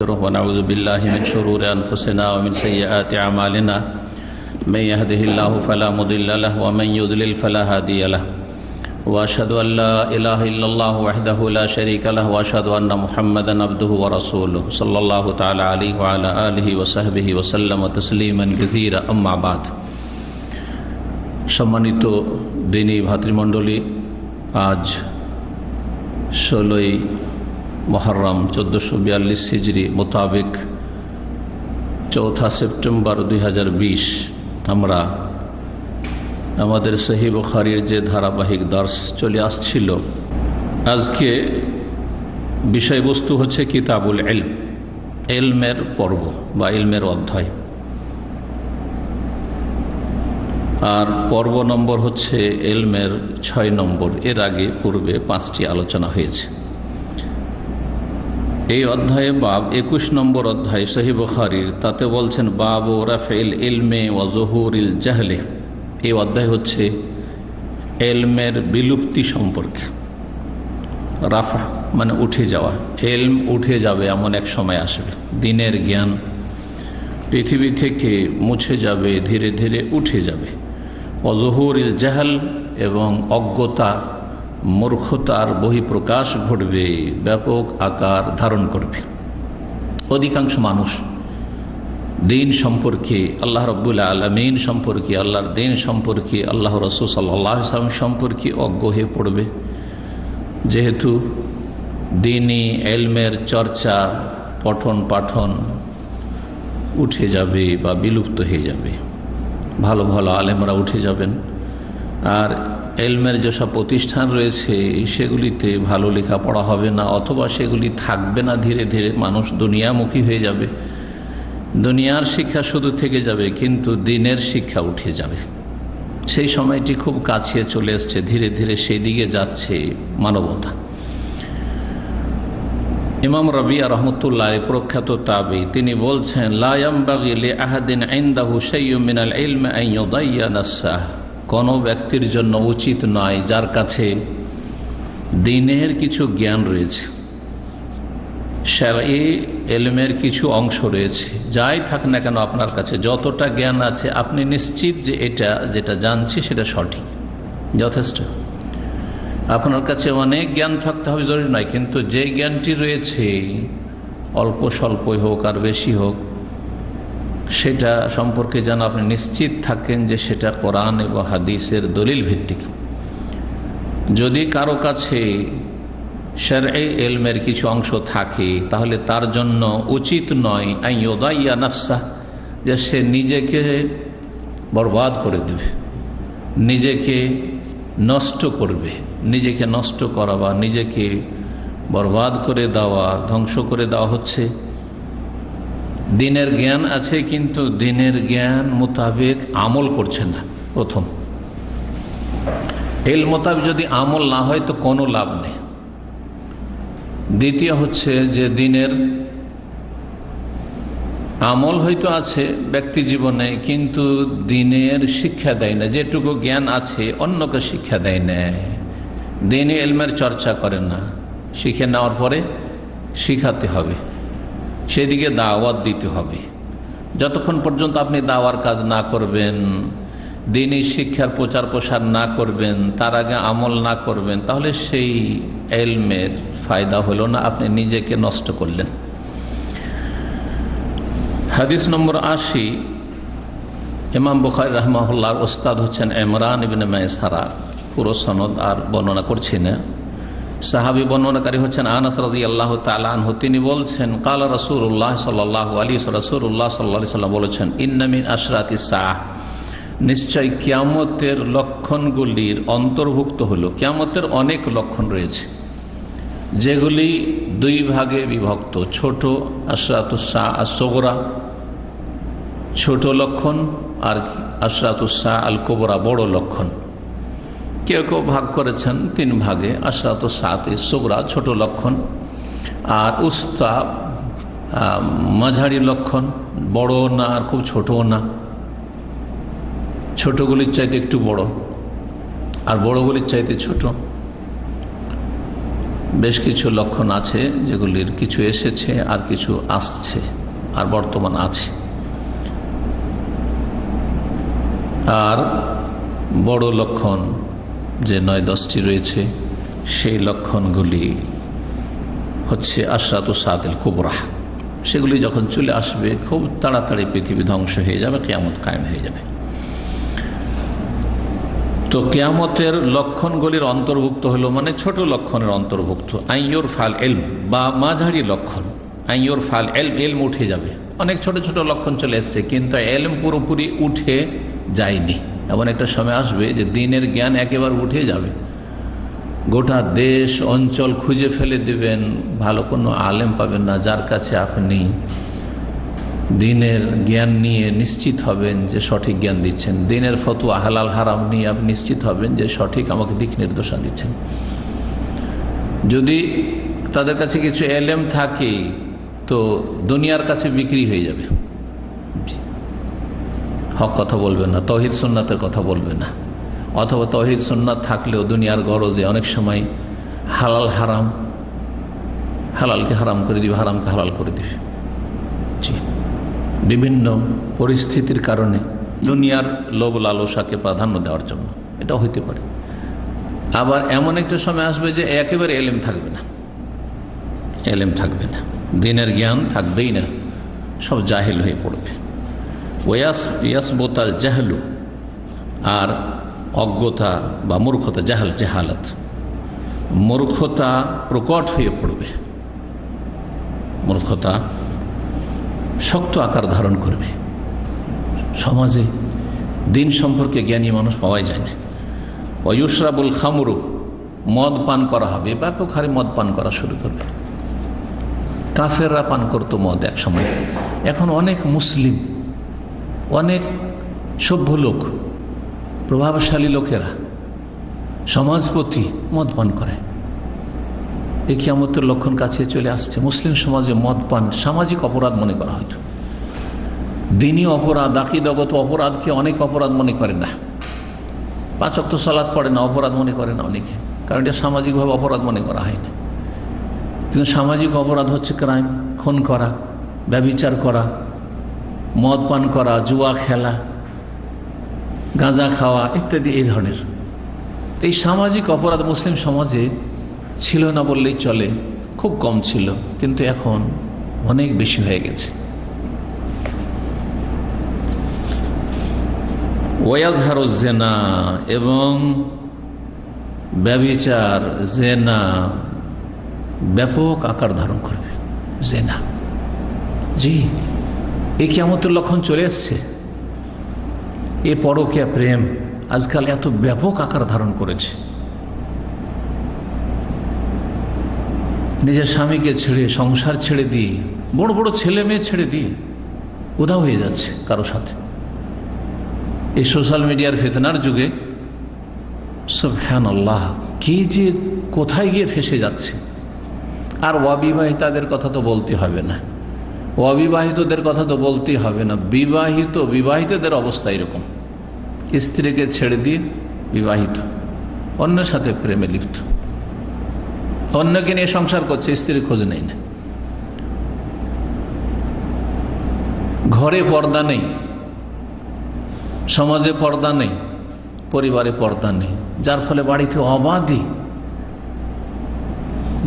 ونعوذ بالله من شرور أنفسنا ومن سيئات أعمالنا من يهده الله فلا مضل له ومن يضلل فلا هادي له وأشهد أن لا إله إلا الله وحده لا شريك له وأشهد أن محمدا عبده ورسوله صلى الله تعالى عليه وعلى آله وصحبه وسلم تسليما كثيرا أما بعد। সম্মানিত দিনী ভাতৃমণ্ডলী, আজ 16ই মুহররম 1442 হিজরি মোতাবেক 4 সেপ্টেম্বর 2020 আমরা আমাদের সহিহ বুখারীর যে ধারাবাহিক দর্স চলে আসছিল, আজকে বিষয়বস্তু হচ্ছে কিতাবুল ইলম, ইলমের পর্ব বা ইলমের অধ্যায়। আর পর্ব নম্বর হচ্ছে ইলমের 6 নম্বর। এর আগে পূর্বে 5টি আলোচনা হয়েছে। এই অধ্যায়ে বাব 21 নম্বর অধ্যায় সহিহ বুখারীর, তাতে বলছেন বাবু রাফিল ইলমে ওয়া যুহুরিল জাহলি। এই অধ্যায় হচ্ছে ইলমের বিলুপ্তি সম্পর্কে। রাফা মানে উঠে যাওয়া, ইলম উঠে যাবে এমন এক সময় আসবে, দিনের জ্ঞান পৃথিবী থেকে মুছে যাবে, ধীরে ধীরে উঠে যাবে। ওয়া যুহুরিল জাহল, এবং অজ্ঞতা মূর্খতার বহিঃপ্রকাশ ঘটবে, ব্যাপক আকার ধারণ করবে। অধিকাংশ মানুষ দিন সম্পর্কে, আল্লাহ রাব্বুল আলামিন সম্পর্কে, আল্লাহর দিন সম্পর্কে, আল্লাহ রাসূল সাল্লাল্লাহু আলাইহি ওয়াসাল্লাম সম্পর্কে অজ্ঞ হয়ে পড়বে, যেহেতু দ্বীনি ইলমের চর্চা পঠন পাঠন উঠে যাবে বা বিলুপ্ত হয়ে যাবে। ভালো ভালো আলেমরা উঠে যাবেন, আর ইলমের যেসব প্রতিষ্ঠান রয়েছে সেগুলিতে ভালো লেখাপড়া হবে না, অথবা সেগুলি থাকবে না। ধীরে ধীরে মানুষ দুনিয়ামুখী হয়ে যাবে, দুনিয়ার শিক্ষা শুধু থেকে যাবে, কিন্তু দ্বীনের শিক্ষা উঠে যাবে। সেই সময়টি খুব কাছে চলে এসছে, ধীরে ধীরে সেই দিকে যাচ্ছে মানবতা। ইমাম রাবিয়া রাহমাতুল্লাহ প্রখ্যাত তাবী, তিনি বলছেন লা ইয়ামবাগি লিআহাদিন ইনদাহু শাইউম মিনাল ইলমি আন ইউদাইয়া নাফসাহু। কোনো ব্যক্তির জন্য উচিত নয় যার কাছে দ্বীনের কিছু জ্ঞান রয়েছে, শারঈ ইলমের কিছু অংশ রয়েছে, যাই থাক না কেন আপনার কাছে যতটা জ্ঞান আছে, আপনি নিশ্চিত যে এটা যেটা জানছি সেটা সঠিক, যথেষ্ট। আপনার কাছে অনেক জ্ঞান থাকতে হবে জরুরি নয়, কিন্তু যে জ্ঞানটি রয়েছে অল্প স্বল্পই হোক আর বেশি হোক, সেটা সম্পর্কে যেন আপনি নিশ্চিত থাকেন যে সেটা কোরআন এবং হাদিসের দলিল ভিত্তিক। যদি কারো কাছে শারঈ ইলমের কিছু অংশ থাকে, তাহলে তার জন্য উচিত নয় আন ইউদাইয়া নাফসাহ, যে সে নিজেকে বরবাদ করে দেবে, নিজেকে নষ্ট করবে। নিজেকে নষ্ট করা বা নিজেকে বরবাদ করে দেওয়া, ধ্বংস করে দেওয়া হচ্ছে। দ্বীনের জ্ঞান আছে, কিন্তু দ্বীনের জ্ঞান মোতাবেক আমল করছে না। প্রথম, ইলম মোতাবেক যদি আমল না হয় তো কোনো লাভ নেই। দ্বিতীয় হচ্ছে যে দ্বীনের আমল হয়তো আছে ব্যক্তি জীবনে, কিন্তু দ্বীনের শিক্ষা দেয় না। যেটুকু জ্ঞান আছে অন্যকে শিক্ষা দেয় না, দ্বীনি ইলমের চর্চা করে না। শিখে নেওয়ার পরে শিখাতে হবে, সেদিকে দাওয়াত দিতে হবে। যতক্ষণ পর্যন্ত আপনি দাওয়ার কাজ না করবেন, দ্বীনি শিক্ষার প্রচার প্রসার না করবেন, তার আগে আমল না করবেন, তাহলে সেই ইলমের ফায়দা হলো না, আপনি নিজেকে নষ্ট করলেন। হাদিস নম্বর 80, ইমাম বুখারী রাহমাহুল্লাহর ওস্তাদ হচ্ছেন ইমরান ইবনে মাইসারা। পুরো সনদ আর বর্ণনা করছি না। সাহাবী বর্ণনাকারী হচ্ছেন আনাস রাদিয়াল্লাহু তাআলা আনহু। তিনি বলছেন কালা রাসূলুল্লাহ সাল্লাল্লাহু আলাইহি রাসূলুল্লাহ সাল্লাল্লাহু আলাইহি ওয়াসাল্লাম বলেছেন ইন্না মিন আশরাতিস সাআহ, নিশ্চয় কিয়ামতের লক্ষণগুলির অন্তর্ভুক্ত হলো। কিয়ামতের অনেক লক্ষণ রয়েছে যেগুলি 2 ভাগে বিভক্ত। ছোট আশরাতুস সাআহ আস-সুগরা, ছোট লক্ষণ, আর আশরাতুস সাআহ আল কুবরা, বড় লক্ষণ। কেউ কেউ ভাগ করেছেন 3 ভাগে। আশরাতুস সাআহ আস-সুগরা ছোট লক্ষণ, আর উস্তা মাঝারি লক্ষণ, বড় না আর খুব ছোটও না, ছোটগুলির চাইতে একটু বড় আর বড়গুলির চাইতে ছোট। বেশ কিছু লক্ষণ আছে, যেগুলির কিছু এসেছে আর কিছু আসছে আর বর্তমান আছে। আর বড় লক্ষণ যে 9-10টি রয়েছে, সেই লক্ষণগুলি হচ্ছে আশরাতু সাআতিল কুবরা। সেগুলি যখন চলে আসবে খুব তাড়াতাড়ি পৃথিবী ধ্বংস হয়ে যাবে, কিয়ামত কায়েম হয়ে যাবে। তো কিয়ামতের লক্ষণগুলির অন্তর্ভুক্ত হলো, মানে ছোট লক্ষণের অন্তর্ভুক্ত আইয়ুর ফাল ইলম, বা মাঝারি লক্ষণ। আইয়ুর ফাল ইলম, ইলম উঠে যাবে। অনেক ছোট ছোট লক্ষণ চলে এসছে, কিন্তু ইলম পুরোপুরি উঠে যায়নি। এমন একটা সময় আসবে যে দিনের জ্ঞান একেবারে উঠে যাবে, গোটা দেশ অঞ্চল খুঁজে ফেলে দেবেন, ভালো কোনো আলেম পাবেন না যার কাছে আপনি দিনের জ্ঞান নিয়ে নিশ্চিত হবেন যে সঠিক জ্ঞান দিচ্ছেন। দিনের ফতোয়া হালাল হারাম নিয়ে আপনি নিশ্চিত হবেন যে সঠিক আমাকে দিক নির্দেশনা দিচ্ছেন। যদি তাদের কাছে কিছু এলেম থাকে তো দুনিয়ার কাছে বিক্রি হয়ে যাবে, হক কথা বলবে না, তৌহিদ সুন্নাতের কথা বলবে না। অথবা তৌহিদ সুন্নাত থাকলেও দুনিয়ার গরজে অনেক সময় হালাল হারাম, হালালকে হারাম করে দিবে, হারামকে হালাল করে দিবে। জি, বিভিন্ন পরিস্থিতির কারণে দুনিয়ার লোভ লালসাকে প্রাধান্য দেওয়ার জন্য এটা হইতে পারে। আবার এমন একটা সময় আসবে যে একেবারে এলেম থাকবে না, এলেম থাকবে না, দিনের জ্ঞান থাকবেই না, সব জাহেল হয়ে পড়বে। ওয়াসবতাল জাহলু, আর অজ্ঞতা বা মূর্খতা, জাহালাত, মূর্খতা প্রকট হয়ে পড়বে। মূর্খতা শক্ত আকার ধারণ করবে। সমাজে দিন সম্পর্কে জ্ঞানী মানুষ পাওয়াই যায় না। ওয়ুশরাবুল খামরু, মদ পান করা হবে, ব্যাপক হারে মদ পান করা শুরু করবে। কাফেররা পান করতো মদ এক সময়, এখন অনেক মুসলিম, অনেক সভ্য লোক, প্রভাবশালী লোকেরা, সমাজপতি মদ পান করে। এই কিয়ামতের লক্ষণ কাছে চলে আসছে। মুসলিম সমাজে মদ পান সামাজিক অপরাধ মনে করা হয়তো, দিনী অপরাধ, আকীদাগত অপরাধকে অনেক অপরাধ মনে করে না। 5 ওয়াক্ত সালাত পড়ে না, অপরাধ মনে করে না অনেকে, কারণ এটা সামাজিকভাবে অপরাধ মনে করা হয় না। কিন্তু সামাজিক অপরাধ হচ্ছে ক্রাইম, খুন করা, ব্যভিচার করা, মদ পান করা, জুয়া খেলা, গাঁজা খাওয়া ইত্যাদি এই ধরনের। এই সামাজিক অপরাধ মুসলিম সমাজে ছিল না বললেই চলে, খুব কম ছিল, কিন্তু এখন অনেক বেশি হয়ে গেছে। ওয়াজহারু জেনা, এবং ব্যভিচার, জেনা ব্যাপক আকার ধারণ করবে। জেনা, জি, এই কিয়ামতের লক্ষণ চলে এসছে। এ পরকীয়া প্রেম আজকাল এত ব্যাপক আকার ধারণ করেছে। নিজের স্বামীকে ছেড়ে, সংসার ছেড়ে দিয়ে, বড় বড় ছেলে মেয়ে ছেড়ে দিয়ে উধাও হয়ে যাচ্ছে কারো সাথে। এই সোশ্যাল মিডিয়ার ফিতনার যুগে সুবহানাল্লাহ, কি যে কোথায় গিয়ে ফেসে যাচ্ছে। আর অবিবাহিতাদের কথা তো বলতে হবে না, অবিবাহিতদের কথা তো বলতেই হবে না। বিবাহিতদের অবস্থা এরকম, স্ত্রীকে ছেড়ে দিয়ে বিবাহিত, অন্যের সাথে প্রেমে লিপ্ত, অন্যকে নিয়ে সংসার করছে, স্ত্রীর খোঁজ নেই না। ঘরে পর্দা নেই, সমাজে পর্দা নেই, পরিবারে পর্দা নেই, যার ফলে বাড়িতে অবাধি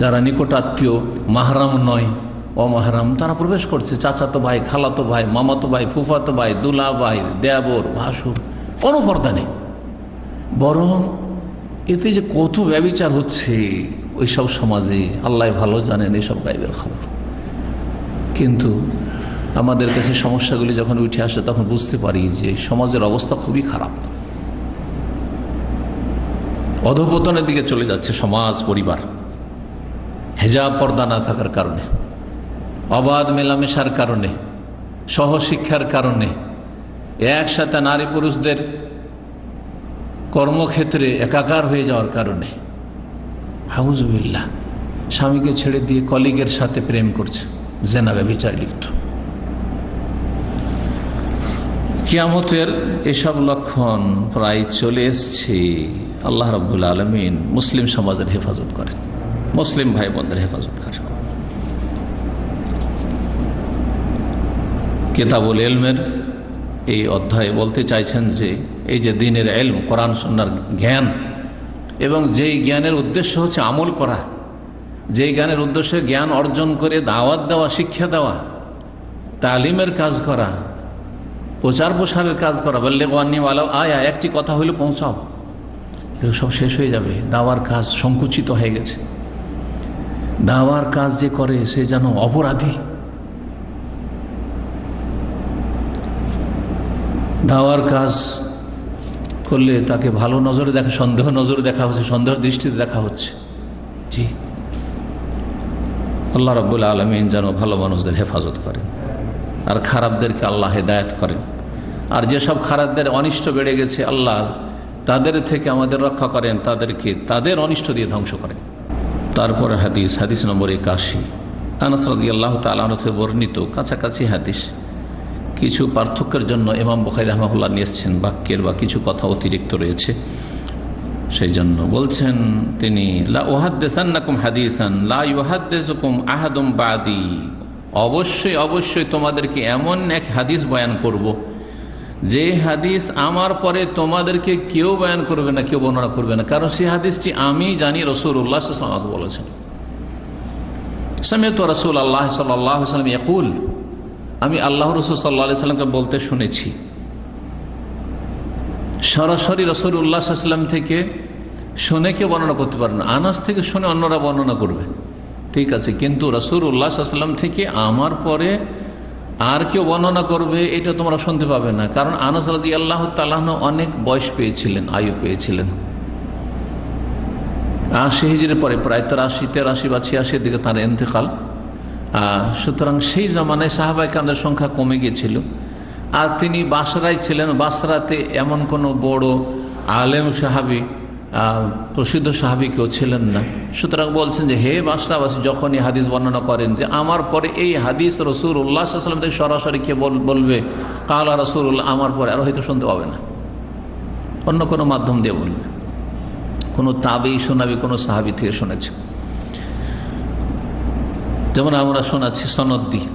যারা নিকটাত্মীয়, মাহরাম নয়, অমাহরাম, তারা প্রবেশ করছে। চাচাতো ভাই, খালাতো ভাই, মামাতো ভাই, ফুফাতো ভাই, দুলা ভাই, দেবর, ভাসুর, কোনো পর্দা নেই। বরং এতে যে কত ব্যভিচার হচ্ছে ওইসব সমাজে, আল্লাহ ভালো জানেন এইসব গায়েবের খবর। কিন্তু আমাদের কাছে সমস্যাগুলি যখন উঠে আসে তখন বুঝতে পারি যে সমাজের অবস্থা খুবই খারাপ, অধঃপতনের দিকে চলে যাচ্ছে সমাজ, পরিবার। হেজাব পর্দা না থাকার কারণে, অবাধ মেলামেশার কারণে, সহশিক্ষার কারণে, একসাথে নারী পুরুষদের কর্মক্ষেত্রে একাকার হয়ে যাওয়ার কারণে, হাউজুবিল্লাহ, স্বামীকে ছেড়ে দিয়ে কলিগের সাথে প্রেম করছে, জেনা ব্যভিচারে লিপ্ত। কিয়ামতের এসব লক্ষণ প্রায় চলে এসছে। আল্লাহ রাব্বুল আলামিন মুসলিম সমাজের হেফাজত করেন, মুসলিম ভাই বোনদের হেফাজত করে। কিতাবুল ইলমের এই অধ্যায়ে বলতে চাইছেন যে এই যে দ্বীনের ইলম, কোরআন সুন্নাহর জ্ঞান, এবং যেই জ্ঞানের উদ্দেশ্য হচ্ছে আমল করা, যেই জ্ঞানের উদ্দেশ্যে জ্ঞান অর্জন করে দাওয়াত দেওয়া, শিক্ষা দেওয়া, তালিমের কাজ করা, প্রচার প্রসারের কাজ করা, বললে আয়া একটি কথা হইলে পৌঁছাও, এগুলো সব শেষ হয়ে যাবে। দাওয়ার কাজ সংকুচিত হয়ে গেছে। দাওয়ার কাজ যে করে সে যেন অপরাধী। দাওয়ার কাজ করলে তাকে ভালো নজরে দেখা, সন্দেহ নজরে দেখা হচ্ছে, সন্দেহ দৃষ্টিতে দেখা হচ্ছে। জি, আল্লাহ রাব্বুল আলামিন যেন ভালো মানুষদের হেফাজত করেন আর খারাপদেরকে আল্লাহ হেদায়েত করেন। আর যেসব খারাপদের অনিষ্ট বেড়ে গেছে আল্লাহ তাদের থেকে আমাদের রক্ষা করেন, তাদেরকে তাদের অনিষ্ট দিয়ে ধ্বংস করেন। তারপরে হাদিস নম্বর 81, আনাস রাদিয়াল্লাহু তাআলা আনহু থেকে বর্ণিত, কাছাকাছি হাদিস, কিছু পার্থক্যের জন্য ইমাম বুখারী রাহমাহুল্লাহ নিয়ে এসেছেন, বাক্যের বা কিছু কথা অতিরিক্ত রয়েছে, সেই জন্য বলছেন তিনি, লা উহাদ্দিসান্নাকুম হাদিসান লা ইউহাদ্দিসুকুম আহাদুম বাদি, অবশ্যই অবশ্যই তোমাদেরকে এমন এক হাদিস বয়ান করব, যে হাদিস আমার পরে তোমাদেরকে কেউ বয়ান করবে না, কেউ বর্ণনা করবে না, কারণ সেই হাদিসটি আমি জানি রাসূলুল্লাহ সাল্লাল্লাহু আলাইহি ওয়াসাল্লাম আমাকে বলেছেন। সামি'তু রাসূলুল্লাহ সাল্লাল্লাহু আলাইহি ওয়াসাল্লাম ইয়াকুল, আমি আল্লাহ রাসূল সাল্লাল্লাহু আলাইহি ওয়াসাল্লামকে বলতে শুনেছি। সরাসরি রাসূলুল্লাহ সাল্লাল্লাহু আলাইহি ওয়াসাল্লাম থেকে শুনে কেউ বর্ণনা করতে পারে না। আনাস থেকে শুনে অন্যরা বর্ণনা করবে, ঠিক আছে, কিন্তু রাসূলুল্লাহ সাল্লাল্লাহু আলাইহি ওয়াসাল্লাম থেকে আমার পরে আর কেউ বর্ণনা করবে এটা তোমরা শুনতে পাবে না। কারণ আনাস রাদিয়াল্লাহু তাআলা আনহু অনেক বয়স পেয়েছিলেন, আয়ু পেয়েছিলেন। ৮০ হিজরির পরে প্রায় ৮৩ বা ৮৬ দিকে তার ইন্তেকাল। সুতরাং সেই জামানায় সাহাবায়ে কেরামদের সংখ্যা কমে গিয়েছিল। আর তিনি বাসরায় ছিলেন, বাসরাতে এমন কোনো বড় আলেম সাহাবী, প্রসিদ্ধ সাহাবী কেউ ছিলেন না। সুতরাং বলছেন যে হে বাসরাবাসী, যখন এই হাদিস বর্ণনা করেন যে আমার পরে এই হাদিস রাসূলুল্লাহ সাল্লাল্লাহু আলাইহি ওয়াসাল্লাম থেকে সরাসরি কে বলবে, কালা রাসূলুল্লাহ, আমার পরে আর হয়তো শুনতে পাবে না, অন্য কোনো মাধ্যম দিয়ে বলবে, কোনো তাবেঈ শোনাবি, কোনো সাহাবী থেকে শুনেছে। যেমন আমরা শোনাচ্ছি সনদ দিয়ে,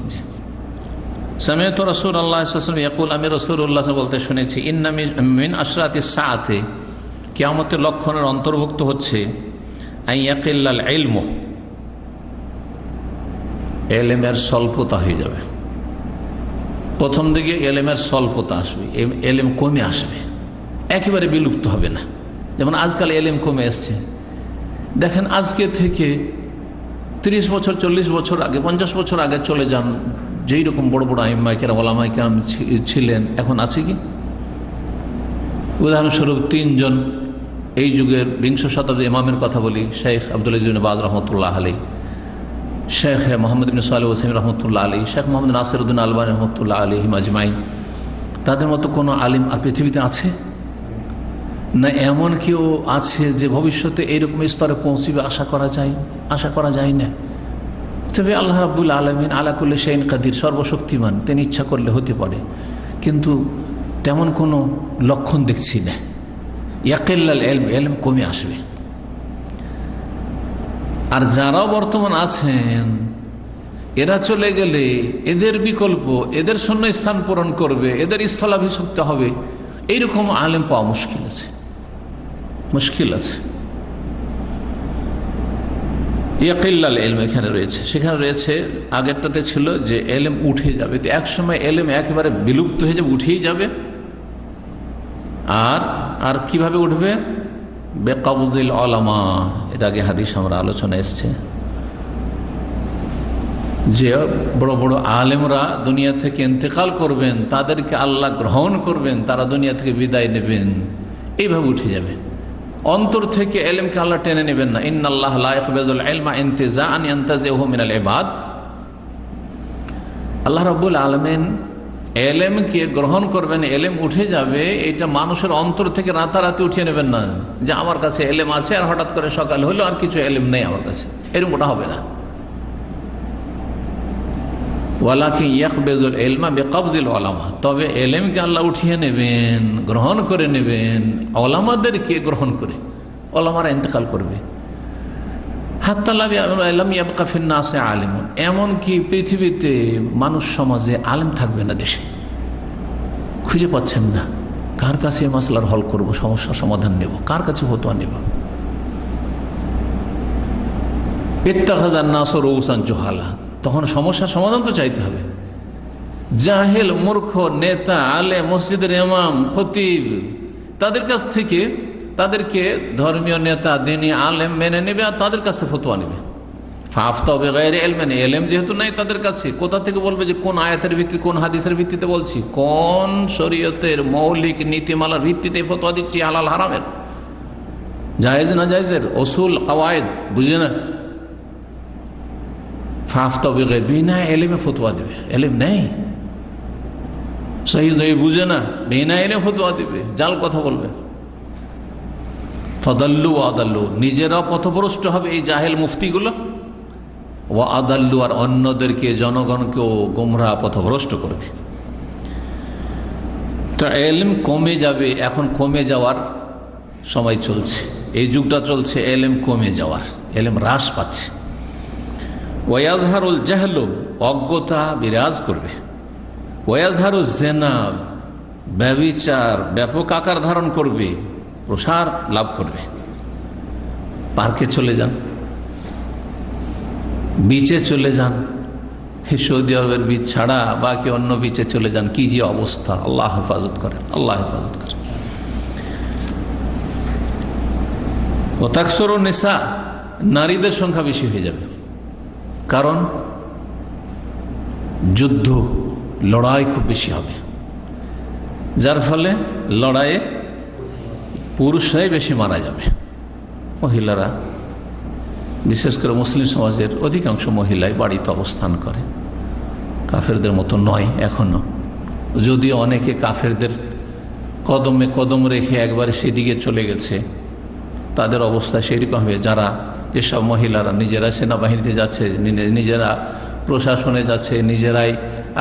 সামি'তু রাসূলুল্লাহ সাল্লাল্লাহু আলাইহি ওয়াসাল্লাম ইয়াকুল, আমি রাসূলুল্লাহ বলতে শুনেছি, ইন্না মিন আশরাতিস সাআতি, কিয়ামতের লক্ষণের অন্তর্ভুক্ত হচ্ছে আইয়াকিল্লাল ইলমু, ইলমের স্বল্পতা হয়ে যাবে। প্রথম দিকে ইলমের স্বল্পতা আসবে, ইলম কমে আসবে, একেবারে বিলুপ্ত হবে না। যেমন আজকাল ইলম কমে এসছে, দেখেন আজকে থেকে 30 বছর 40 বছর আগে, 50 বছর আগে চলে যান, যেই রকম বড় বড় আইম্মায়ে কেরাম, ওলামায়ে কেরাম ছিলেন, এখন আছে কি? উদাহরণস্বরূপ 3 জন এই যুগের বিংশ শতাব্দীর ইমামের কথা বলি, শেখ আব্দুল আজিজ বিন বাজ রহমতুল্লাহ আলাইহি, শেখ মোহাম্মদ ইবনে সালেহ আল উসাইমিন রহমতুল্লাহ আলাইহি, শেখ মোহাম্মদ নাসিরউদ্দিন আলবানী রহমতুল্লাহ আলাইহিম আজমাইন, তাদের মতো কোনো আলিম আর পৃথিবীতে আছে না? এমন কেউ আছে যে ভবিষ্যতে এইরকম স্তরে পৌঁছবে আশা করা যায় না। তবে আল্লাহ রাব্বুল আলামিন আলা কুল্লি শাইইন কাদির, সর্বশক্তিমান, তিনি ইচ্ছা করলে হতে পারে, কিন্তু তেমন কোনো লক্ষণ দেখছি না। ইয়াকিল্লাল ইলম, ইলম কমে আসবে। আর যারাও বর্তমান আছেন এরা চলে গেলে এদের বিকল্প, এদের শূন্য স্থান পূরণ করবে, এদের স্থলাভিষিক্ত হবে, এইরকম আলেম পাওয়া মুশকিল আছে। ইয়াকিল্লাল ইলম এখানে রয়েছে, সেখানে রয়েছে, আগেরটাতে ছিল যে ইলম উঠে যাবে, তো এক সময় ইলম একেবারে বিলুপ্ত হয়ে যাবে, উঠেই যাবে। আর কিভাবে উঠবে? বেকাবদিল উলামা, এর আগে হাদিস আমরা আলোচনা এসছে যে বড় বড় আলেমরা দুনিয়া থেকে ইন্তেকাল করবেন, তাদেরকে আল্লাহ গ্রহণ করবেন, তারা দুনিয়া থেকে বিদায় নেবেন, এইভাবে উঠে যাবে। অন্তর থেকে ইলমকে আল্লাহ টেনে নেবেন না। ইন্নাল্লাহ লা ইয়াকবিদুল ইলমা ইনতিজাআন ইয়ানতাজিহু মিনাল ইবাদ, আল্লাহ রাব্বুল আলামিন এলেমকে গ্রহণ করবেন, এলেম উঠে যাবে, এটা মানুষের অন্তর থেকে রাতারাতি উঠিয়ে নেবেন না, যে আমার কাছে এলেম আছে আর হঠাৎ করে সকাল হলো আর কিছু এলেম নেই আমার কাছে, এরকম ওটা হবে না। ওয়ালাকিন ইয়াকবিদুল ইলমা বিকবদিল উলামা, তবে এলেমকে আল্লাহ উঠিয়ে নেবেন, গ্রহণ করে নেবেন, উলামাদেরকে গ্রহণ করে, উলামারা ইন্তেকাল করবে। হাত্তা লাম ইয়াবকা ফিন নাসি আলিমুন, এমনকি পৃথিবীতে মানুষ সমাজে আলেম থাকবে না দেশে। খুঁজে পাচ্ছেন না কার কাছে মাসলার হল করব, সমস্যার সমাধান নেব, কার কাছে ফতোয়া নেব। ইত্তাখাযান নাসু রউসান জুহালা, তখন সমস্যার সমাধান তো চাইতে হবে। জাহেল, মূর্খ নেতা, আলেম, মসজিদের ইমাম, খতিব, তাদের কাছ থেকে তাদেরকে ধর্মীয় নেতা, দিনী আলেম মেনে নেবে আর তাদের কাছে ফতোয়া নেবে। ফাফতা বিগাইরি ইলমিন, ইলম যেহেতু নাই তাদের কাছে, কোথা থেকে বলবে যে কোন আয়াতের ভিত্তিতে, কোন হাদিসের ভিত্তিতে বলছি, কোন শরীয়তের মৌলিক নীতিমালার ভিত্তিতে ফতোয়া দিচ্ছি, হালাল হারামের, জায়েজ না জায়েজের, উসুল কাওয়ায়েদ বুঝে না। ফাফতা বিগাইরি, বিনা ইলমে ফতোয়া দেবে, ইলম নেই, সহি সহি বুঝে না, বিনা ইলমে ফতোয়া দিবে, জাল কথা বলবে। ফাদাল্লু আদাল্লু, নিজেরাও পথভ্রষ্ট হবে এই জাহেল মুফতিগুলো, ও আদাল্লু, আর অন্যদেরকে, জনগণকেও গোমরাহ পথভ্রষ্ট করবে। তো ইলম কমে যাবে, এখন কমে যাওয়ার সময় চলছে, এই যুগটা চলছে ইলম কমে যাওয়ার, ইলম হ্রাস পাচ্ছে। ওয়াজহারুল জাহলু, অজ্ঞতা বিরাজ করবে। ওয়াজহারু জিনা, ব্যভিচার ব্যাপক আকার ধারণ করবে, প্রসার লাভ করবে। পার্কে চলে যান, বিচে চলে যান, সৌদি আরবের বিচ ছাড়া বাকি অন্য বিচে চলে যান, কি যে অবস্থা, আল্লাহ হেফাজত করেন, আল্লাহ হেফাজত করেন। ও তাকসুরু নিসা, নারীদের সংখ্যা বেশি হয়ে যাবে, কারণ যুদ্ধ, লড়াই খুব বেশি হবে, যার ফলে লড়াইয়ে পুরুষরাই বেশি মারা যাবে। মহিলারা, বিশেষ করে মুসলিম সমাজের অধিকাংশ মহিলাই বাড়িতে অবস্থান করে, কাফেরদের মতো নয় এখনো, যদিও অনেকে কাফেরদের কদমে কদম রেখে একবারে সেদিকে চলে গেছে, তাদের অবস্থা সেরকম হবে। যারা, যেসব মহিলারা নিজেরা সেনাবাহিনীতে যাচ্ছে, নিজেরা প্রশাসনে যাচ্ছে, নিজেরাই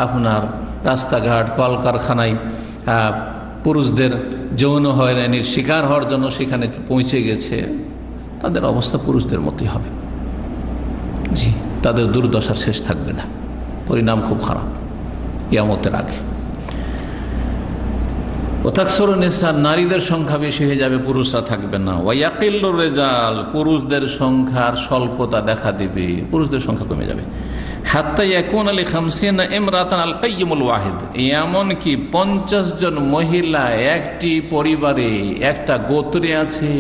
আপনার রাস্তাঘাট, কলকারখানায় পুরুষদের যৌন হয়রানির শিকার হওয়ার জন্য সেখানে পৌঁছে গেছে, তাদের অবস্থা পুরুষদের মতোই হবে। জি, তাদের দুর্দশা শেষ থাকবে না, পরিণাম খুব খারাপ কিয়ামতের আগে। ওয়াতাকসুরু নিসা, নারীদের সংখ্যা বেশি হয়ে যাবে, পুরুষরা থাকবে না। ওয়ায়াকিল্লুর রিজাল, পুরুষদের সংখ্যার স্বল্পতা দেখা দেবে, পুরুষদের সংখ্যা কমে যাবে। হাত্তা ইয়াকুনা লি50 ইমরাতান আল কাইয়িমুল ওয়াহিদ, এমনকি 50 জন মহিলা একটি পরিবারে, একটা গোত্রে আছে,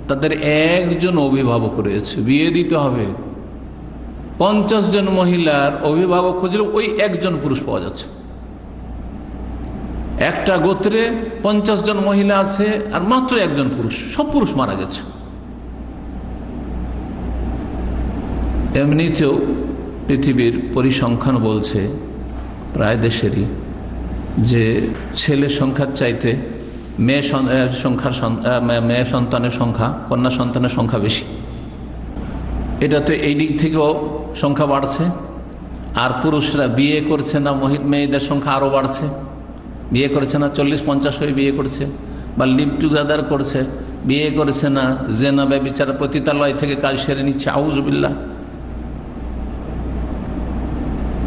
তাদের একজন অভিভাবক রয়েছে, বিয়ে দিতে হবে। 50 জন মহিলার অভিভাবক খুঁজলে ওই একজন পুরুষ পাওয়া যাচ্ছে। একটা গোত্রে 50 জন মহিলা আছে আর মাত্র একজন পুরুষ, সব পুরুষ মারা গেছে। এমনিতেও পৃথিবীর পরিসংখ্যান বলছে প্রায় দেশেরই যে ছেলে সংখ্যার চাইতে মেয়ে সন্তানের সংখ্যা, কন্যা সন্তানের সংখ্যা বেশি। এটা তো এই দিক থেকেও সংখ্যা বাড়ছে, আর পুরুষরা বিয়ে করছে না, মেয়েদের সংখ্যা আরও বাড়ছে। বিয়ে করছে না, 40-50 হয়ে বিয়ে করছে, বা লিভ টুগেদার করছে, বিয়ে করছে না, জেনা ব্যভিচার পতিতালয় থেকে কাজ সেরে নিচ্ছে, আউযুবিল্লাহ,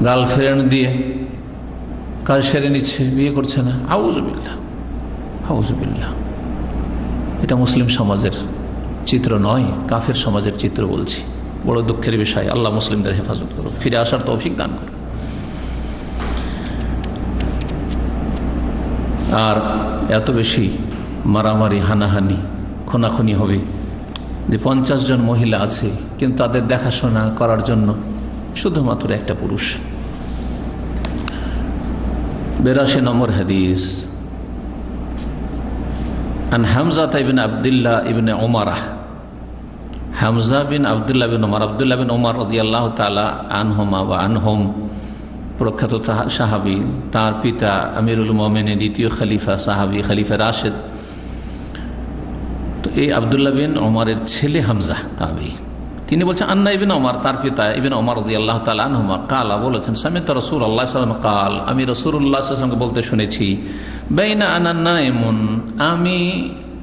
গার্লফ্রেন্ড দিয়ে কাজ সেরে নিচ্ছে, বিয়ে করছে না, আউযুবিল্লাহ আউযুবিল্লাহ। এটা মুসলিম সমাজের চিত্র নয়, কাফের সমাজের চিত্র বলছি। বড় দুঃখের বিষয়, আল্লাহ মুসলিমদের হেফাজত করুন, ফিরে আসার তৌফিক দান করুন। আর এত বেশি মারামারি, হানাহানি, খুনাখুনি হবে যে 50 জন মহিলা আছে, কিন্তু তাদের দেখাশোনা করার জন্য শুধুমাত্র একটা পুরুষ। 82 নম্বর হাদিস, আন হামজা ইবনে আব্দুল্লাহ ইবনে উমার, হামজা বিন আব্দুল্লাহ বিন উমার, আব্দুল্লাহ বিন উমার রাদিয়াল্লাহু তাআলা আনহুমা ওয়া আনহুম, প্রখ্যাত সাহাবী, তার পিতা আমিরুল মুমিনিন, দ্বিতীয় খলিফা সাহাবী, খলিফা রাশেদ। তো এই আব্দুল্লাহ বিন উমারের ছেলে হামজা তাবী, তিনি বলছেন আন্না ইবনে উমার, তার পিতা ইবনে উমার রাদিয়াল্লাহু তাআলা আনহুমা কালা, বলেছেন সামি'তু রাসূলুল্লাহ সাল্লাল্লাহু আলাইহি ওয়াসাল্লাম কাল, আমি রাসূলুল্লাহ সাল্লাল্লাহু আলাইহি ওয়াসাল্লামকে বলতে শুনেছি, বাইনা আনা নাইমুন, আমি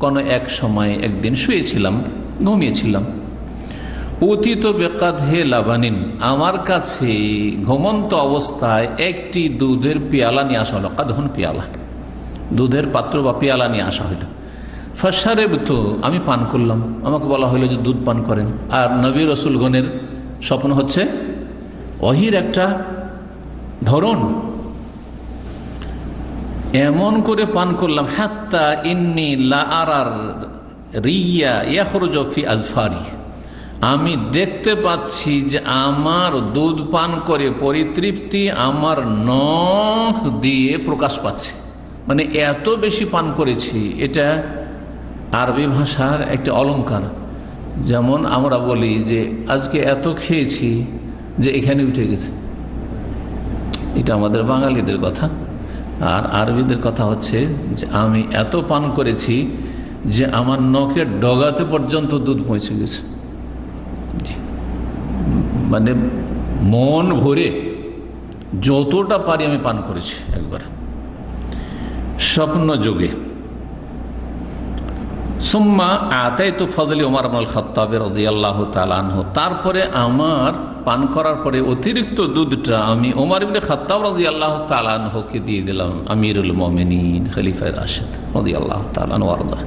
কোনো এক সময় একদিন শুয়েছিলাম, ঘুমিয়েছিলাম, উতিত বেকাদ হে লাবানিন, আমার কাছে ঘুমন্ত অবস্থায় একটি দুধের পেয়ালা নিয়ে আসা হলো। কাদহন পেয়ালা, দুধের পাত্র বা পেয়ালা নিয়ে আসা হইল। ফাশারেব তো, আমি পান করলাম। আমাকে বলা হইলো যে দুধ পান করেন। আর নবী রসুলগণের স্বপ্ন হচ্ছে ওহীর একটা ধরন, এমন করে পান করলাম হাত্তা ইন্নী লা আরার রিয়া ইয়াখরুজু ফি আজফারি, আমি দেখতে পাচ্ছি যে আমার দুধ পান করে পরিতৃপ্তি আমার নখ দিয়ে প্রকাশ পাচ্ছে। মানে এত বেশি পান করেছি। এটা আরবি ভাষার একটা অলংকার। যেমন আমরা বলি যে আজকে এত খেয়েছি যে এখানে উঠে গেছে, এটা আমাদের বাঙালিদের কথা। আর আরবিদের কথা হচ্ছে যে আমি এত পান করেছি যে আমার নখের ডগাতে পর্যন্ত দুধ পৌঁছে গেছে। মানে মন ভরে যতটা পারি আমি পান করেছি একবার স্বপ্ন যোগে। সুম্মা আতাইতু ফাদলি ওমর ইবনুল খাত্তাব রাদিয়াল্লাহু তাআলা আনহু, তারপরে আমার পান করার পরে অতিরিক্ত দুধটা আমি ওমর ইবনে খাত্তাব রাদিয়াল্লাহু তাআলা আনহুকে দিয়ে দিলাম, আমিরুল মুমিনিন খলিফা রাশিদ রাদিয়াল্লাহু তাআলা আনহু ওয়ারদা,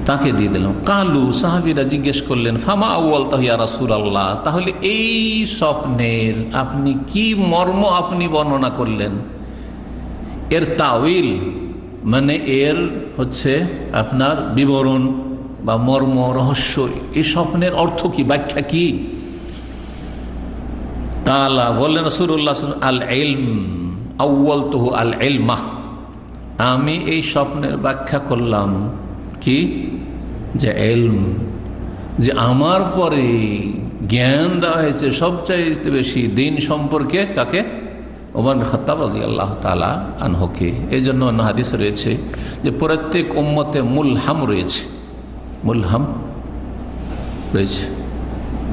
তাকে দিয়ে দিলাম। কালু, সাহাবীরা জিজ্ঞেস করলেন, ফামা আউয়ালতাহু ইয়া রাসূলুল্লাহ, তাহলে এই স্বপ্নের আপনি কি মর্ম আপনি বর্ণনা করলেন, এর তাওয়িল মানে এর হচ্ছে আপনার বিবরণ বা মর্ম রহস্য, এই স্বপ্নের অর্থ কি, ব্যাখ্যা কি? কালা, বললেন রাসূলুল্লাহ আল ইলম আউয়ালতুহু আল ইলমা, আমি এই স্বপ্নের ব্যাখ্যা করলাম কি, যে ইলম, যে আমার পরে জ্ঞান দেওয়া হয়েছে সবচাইতে বেশি দিন সম্পর্কে কাকে, ওমর বিন খাত্তাব রাদিয়াল্লাহু তাআলা আনহুকে। এই জন্য অন্য হাদিস রয়েছে যে প্রত্যেক উম্মতে মুলহাম রয়েছে, মুলহাম রয়েছে,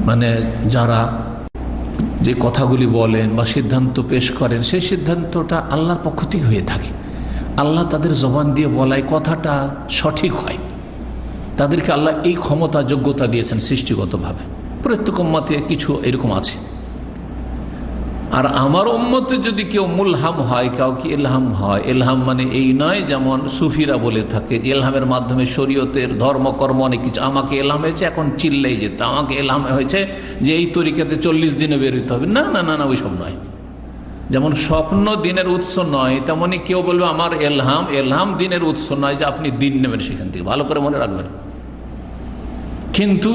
মানে যারা যে কথাগুলি বলেন বা সিদ্ধান্ত পেশ করেন সেই সিদ্ধান্তটা আল্লাহর পক্ষ থেকে হয়ে থাকে। আল্লাহ তাদের জবান দিয়ে বলায় কথাটা সঠিক হয়, তাদেরকে আল্লাহ এই ক্ষমতা যোগ্যতা দিয়েছেন সৃষ্টিগতভাবে। প্রত্যেক উম্মতে কিছু এরকম আছে। আর আমার উম্মতে যদি কেউ মুলহাম হয়, কাউকে ইলহাম হয়, ইলহাম মানে এই নয় যেমন সুফিরা বলে থাকে ইলহামের মাধ্যমে শরীয়তের ধর্মকর্ম অনেক কিছু, আমাকে ইলহাম হয়েছে এখন চিল্লাই যেত, আমাকে ইলহাম হয়েছে যে এই তরিকাতে 40 দিনে বেরোতে হবে, না না না না, ওইসব নয়। যেমন স্বপ্ন দিনের উৎস নয়, তেমনি কেউ বলবে আমার এলহাম দিনের উৎস নয় যে আপনি দিন নেবেন সেখান থেকে, ভালো করে মনে রাখবেন। কিন্তু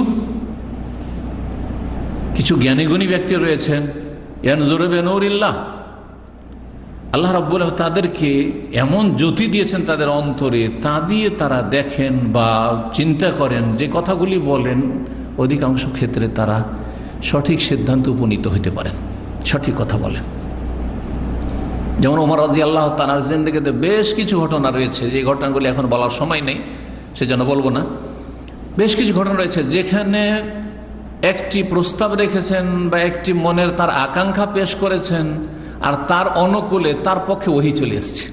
কিছু জ্ঞানীগুণী ব্যক্তি রয়েছেন, আল্লাহ রাব্বুল আলামিন তাদেরকে এমন জ্যোতি দিয়েছেন তাদের অন্তরে, তা দিয়ে তারা দেখেন বা চিন্তা করেন, যে কথাগুলি বলেন অধিকাংশ ক্ষেত্রে তারা সঠিক সিদ্ধান্ত উপনীত হতে পারেন, সঠিক কথা বলেন। যেমন ওমর রাদিয়াল্লাহু তাআলার জিন্দেগিতে বেশ কিছু ঘটনা রয়েছে, যে ঘটনাগুলি এখন বলার সময় নেই সেজন্য বলবো না। বেশ কিছু ঘটনা রয়েছে যেখানে একটি প্রস্তাব রেখেছেন বা একটি মনের তার আকাঙ্ক্ষা পেশ করেছেন, আর তার অনুকূলে তার পক্ষে ওহী চলে এসছে,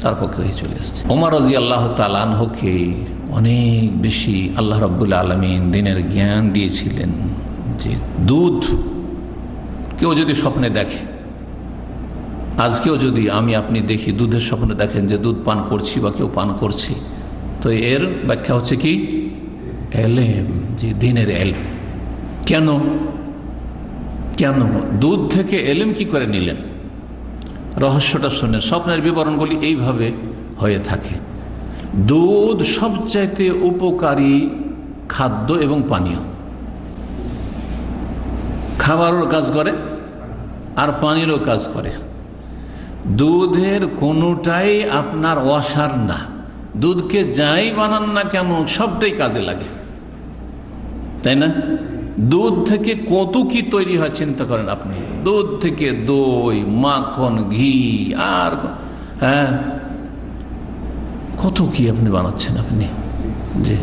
তার পক্ষে ওহী চলে এসছে। ওমর রাদিয়াল্লাহু তাআলা আনহুকে অনেক বেশি আল্লাহ রাব্বুল আলামিন দ্বীনের জ্ঞান দিয়েছিলেন। যে দুধ কেউ যদি স্বপ্নে দেখে, আজকেও যদি আমি আপনি দেখি দুধের স্বপ্নে দেখেন যে দুধ পান করছি বা কেউ পান করছি, তো এর ব্যাখ্যা হচ্ছে কি, এলেম, যে দ্বীনের এলম। কেন কেন দুধ থেকে এলেম কি করে নিলেন, রহস্যটা শুনেন। স্বপ্নের বিবরণগুলি এইভাবে হয়ে থাকে। দুধ সবচাইতে উপকারী খাদ্য এবং পানীয়, খাবারও কাজ করে আর পানিরও কাজ করে। দুধের কোনোটাই আপনার অসার না, দুধকে যাই বানান না কেন সবটাই কাজে লাগে, তাই না? দুধ থেকে কত কি তৈরি হয় চিন্তা করেন আপনি। দুধ থেকে দই, মাখন, ঘি, আর হ্যাঁ কত কি আপনি বানাচ্ছেন আপনি। জি,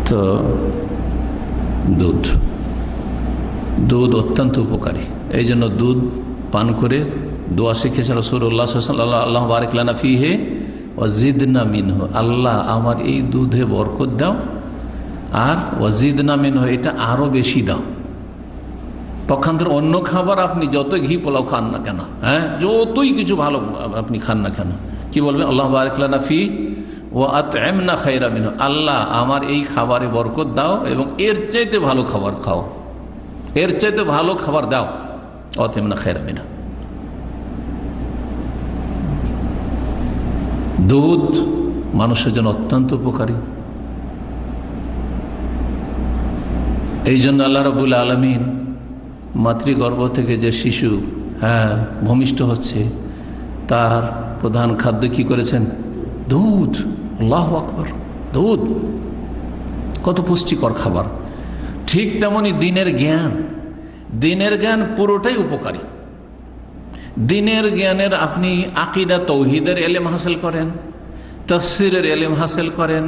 তো দুধ দুধ অত্যন্ত উপকারী। এই জন্য দুধ পান করে দোয়া শিখেছে রাসূলুল্লাহ সাল্লাল্লাহু আলাইহি ওয়া সাল্লাম, আল্লাহুম্মা বারিক লানা ফীহি ওয়াজিদনা মিনহু, আল্লাহ আমার এই দুধে বরকত দাও, আর ওয়াজিদনা মিনহু, এটা আরো বেশি দাও। পক্ষান্তর অন্য খাবার আপনি যত ঘি পোলাও খান না কেন, হ্যাঁ, যতই কিছু ভালো আপনি খান না কেন, কি বলবেন? আল্লাহ বারিক লানা ফি ওয়া আত'ইমনা খায়রা মিনহু, আল্লাহ আমার এই খাবারে বরকত দাও এবং এর চাইতে ভালো খাবার খাও, এর চাইতে ভালো খাবার দাও। আত'ইমনা খায়রা মিনহু। দুধ মানুষের জন্য অত্যন্ত উপকারী। এই জন্য আল্লাহ রাব্বুল আলামিন মাতৃগর্ভ থেকে যে শিশু ভূমিষ্ঠ হচ্ছে তার প্রধান খাদ্য কি করেছেন? দুধ। আল্লাহু আকবার, দুধ কত পুষ্টিকর খাবার। ঠিক তেমনি দিনের জ্ঞান পুরোটাই উপকারী। দিনের জ্ঞানের আপনি আকীদা তৌহিদের ইলম হাসিল করেন, তাফসীরের ইলম হাসিল করেন,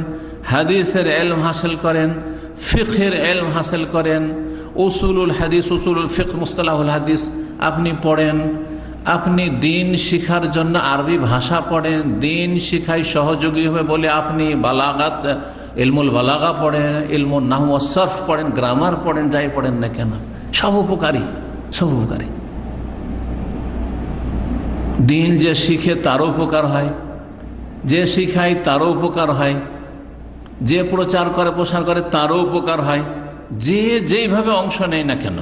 হাদিসের ইলম হাসিল করেন, ফিকহের ইলম হাসিল করেন, উসুলুল হাদিস, উসুলুল ফিকহ, মুস্তালাহুল হাদিস আপনি পড়েন। আপনি দিন শিখার জন্য আরবি ভাষা পড়েন, দিন শিখায় সহযোগী হবে বলে আপনি বালাগাত, ইলমুল বালাগা পড়েন, ইলমুল নাহু ওয়াস সরফ পড়েন, গ্রামার পড়েন, যাই পড়েন না কেন, সব উপকারী, সব উপকারী। দিন যে শিখে তারও উপকার হয়, যে শিখায় তারও উপকার হয়, যে প্রচার করে প্রসার করে তারও উপকার হয়, যে যেইভাবে অংশ নেয় না কেন।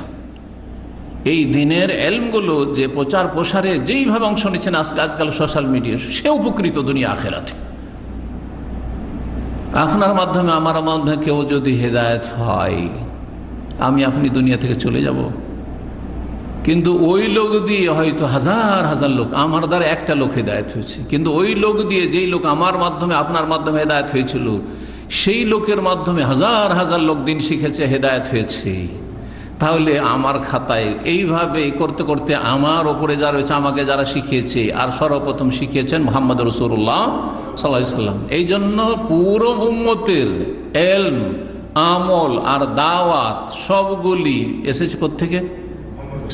এই দিনের এলমগুলো যে প্রচার প্রসারে যেইভাবে অংশ নিচ্ছেন আজকাল সোশ্যাল মিডিয়া, সে উপকৃত দুনিয়া আখেরাতে। আপনার মাধ্যমে আমার মাধ্যমে কেউ যদি হেদায়েত হয়, আমি আপনি দুনিয়া থেকে চলে যাব, কিন্তু ওই লোক দিয়ে হয়তো হাজার হাজার লোক, আমার দ্বারা একটা লোক হেদায়েত হয়েছে, কিন্তু ওই লোক দিয়ে, যেই লোক আমার মাধ্যমে আপনার মাধ্যমে হেদায়েত হয়েছিল, সেই লোকের মাধ্যমে হাজার হাজার লোক দিন শিখেছে, হেদায়েত হয়েছে। তাহলে আমার খাতায় এইভাবে করতে করতে আমার ওপরে যা রয়েছে, আমাকে যারা শিখিয়েছে, আর সর্বপ্রথম শিখিয়েছেন মুহাম্মদ রাসূলুল্লাহ সাল্লাল্লাহু আলাইহি সাল্লাম। এই জন্য পুরো উম্মতের ইলম, আমল আর দাওয়াত সবগুলি এসেছে কোত্থেকে?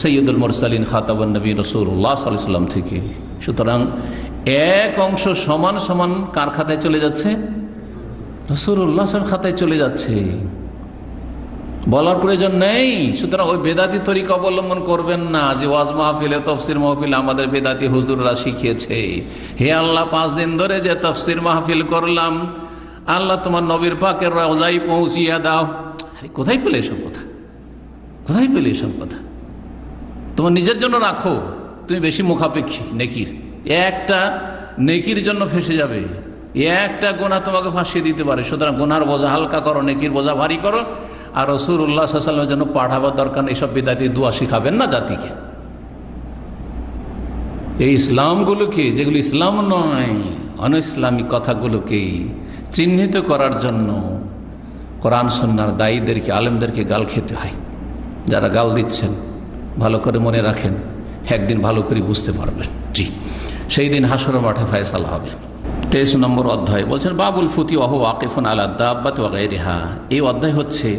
সৈয়দুল মুরসালিন খাতাবুন নবী রাসূলুল্লাহ সাল্লাল্লাহু আলাইহি সাল্লাম থেকে। সুতরাং এক অংশ সমান সমান কার খাতায় চলে যাচ্ছে? রাসূলুল্লাহ সাল্লাল্লাহু খাতায় চলে যাচ্ছে, বলার প্রয়োজন নেই। সুতরাং ওই বেদাতি তরিকা অবলম্বন করবেন না যে ওয়াজ মাহফিলে, তফসির মাহফিলে আমাদের বেদাতি হুজুররা শিখিয়েছে, হে আল্লাহ 5 দিন ধরে যে তফসির মাহফিল করলাম, আল্লাহ তোমার নবীর পাকের রওজায় পৌঁছিয়ে দাও। কোথায় পেলে এসব কথা? কোথায় পেলে এসব কথা? তোমার নিজের জন্য রাখো, তুমি বেশি মুখাপেক্ষী নেকির। একটা নেকির জন্য ফেসে যাবে, একটা গোনা তোমাকে ফাঁসিয়ে দিতে পারে। সুতরাং গোনার বোঝা হালকা করো, নেকির বোঝা ভারী করো। আর রাসূলুল্লাহ সাল্লাল্লাহু আলাইহি ওয়াসাল্লামের জন্য পাঠাবার দরকার নেই, সব বিদাতি দোয়া শিখাবেন না জাতিকে। এই ইসলামগুলোকে, যেগুলো ইসলাম নয়, অনইসলামিক কথাগুলোকে চিহ্নিত করার জন্য কোরআন সুন্নাহর দায়ীদেরকে, আলেমদেরকে গাল খেতে হয়। যারা গাল দিচ্ছেন ভালো করে মনে রাখেন, একদিন ভালো করে বুঝতে পারবেন। জি, সেই দিন হাসরের মাঠে ফয়সালা হবে। 23 নম্বর অধ্যায় বলছেন বাবুল ফুতি ওয়া হুয়া ওয়াকিফুন আলা দাব্বাতি ওয়া গায়রিহা। এই অধ্যায় হচ্ছে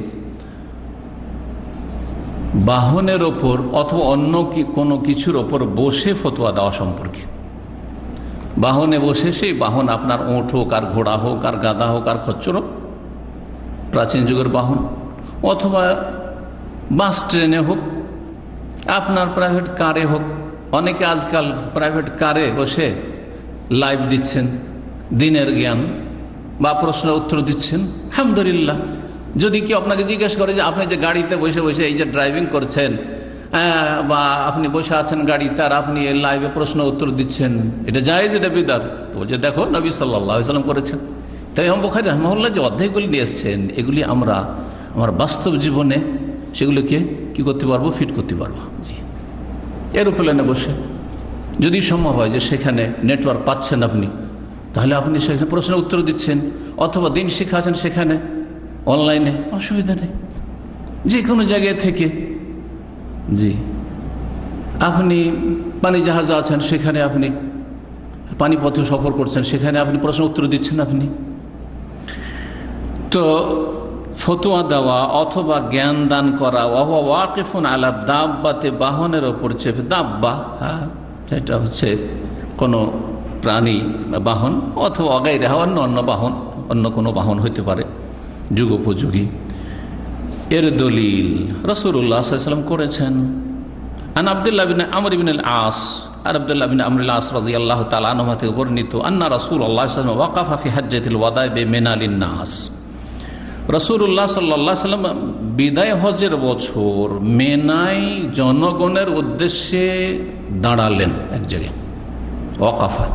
বাহনের ওপর অথবা অন্য কোনো কিছুর ওপর বসে ফতোয়া দেওয়া সম্পর্কে। বাহনে বসে, সেই বাহন আপনার ওঁট হোক, আর ঘোড়া হোক, আর গাধা হোক, আর খচ্চর হোক, প্রাচীন যুগের বাহন, অথবা বাস ট্রেনে হোক, আপনার প্রাইভেট কারে হোক। অনেকে আজকাল প্রাইভেট কারে বসে লাইভ দিচ্ছেন, দিনের জ্ঞান বা প্রশ্নের উত্তর দিচ্ছেন। আলহামদুলিল্লাহ। যদি কেউ আপনাকে জিজ্ঞেস করে যে আপনি যে গাড়িতে বসে বসে এই যে ড্রাইভিং করছেন, বা আপনি বসে আছেন গাড়িতে আর আপনি লাইভে প্রশ্ন উত্তর দিচ্ছেন, এটা জায়েজ, এটা বিদআত? তো যে দেখো নবী সাল্লাল্লাহু আলাইহি ওয়াসাল্লাম করেছেন। তাই ইমাম বুখারী রাহিমাহুল্লাহ যে অধ্যায়গুলি নিয়ে এসেছেন, এগুলি আমরা আমার বাস্তব জীবনে সেগুলোকে কি করতে পারবো? ফিট করতে পারবো। জি, এরোপ্লেনে বসে যদি সম্ভব হয় যে সেখানে নেটওয়ার্ক পাচ্ছেন আপনি, তাহলে আপনি সেখানে প্রশ্নের উত্তর দিচ্ছেন, অথবা দিন শিখাচ্ছেন সেখানে অনলাইনে, অসুবিধা নেই, যে কোনো জায়গায় থেকে। জি, আপনি পানি জাহাজে আছেন, সেখানে আপনি পানিপথে সফর করছেন, সেখানে আপনি প্রশ্ন উত্তর দিচ্ছেন আপনি। তো ফতোয়া দেওয়া অথবা জ্ঞান দান করা, ওয়া ওয়াকিফুন আলা দাব্বাতে, বাহনের ওপর চেপে। দাব্বা, হ্যাঁ, এটা হচ্ছে কোনো প্রাণী বাহন, অথবা অগাইরা অন্য অন্য বাহন, অন্য কোনো বাহন হইতে পারে যুগোপযোগী। এর দলিল রাসূলুল্লাহ সাল্লাল্লাহু আলাইহি ওয়াসাল্লাম করেছেন। আন আব্দুল্লাহ বিন আমর ইবনে আল-আস, আর আব্দুল্লাহ বিন আমর আল-আস রাদিয়াল্লাহু তাআলা আনহু থেকে বর্ণিত, আন্না রাসূলুল্লাহ সাল্লাল্লাহু আলাইহি ওয়াসাল্লাম ওয়াকাফা ফি হাজ্জাতিল ওয়াদা বিমিনা লিন-নাস। রাসূলুল্লাহ সাল্লাল্লাহু আলাইহি ওয়াসাল্লাম বিদায় হজের বছর মেনায় জনগণের উদ্দেশ্যে দাঁড়ালেন এক জায়গায়। ওয়াকাফা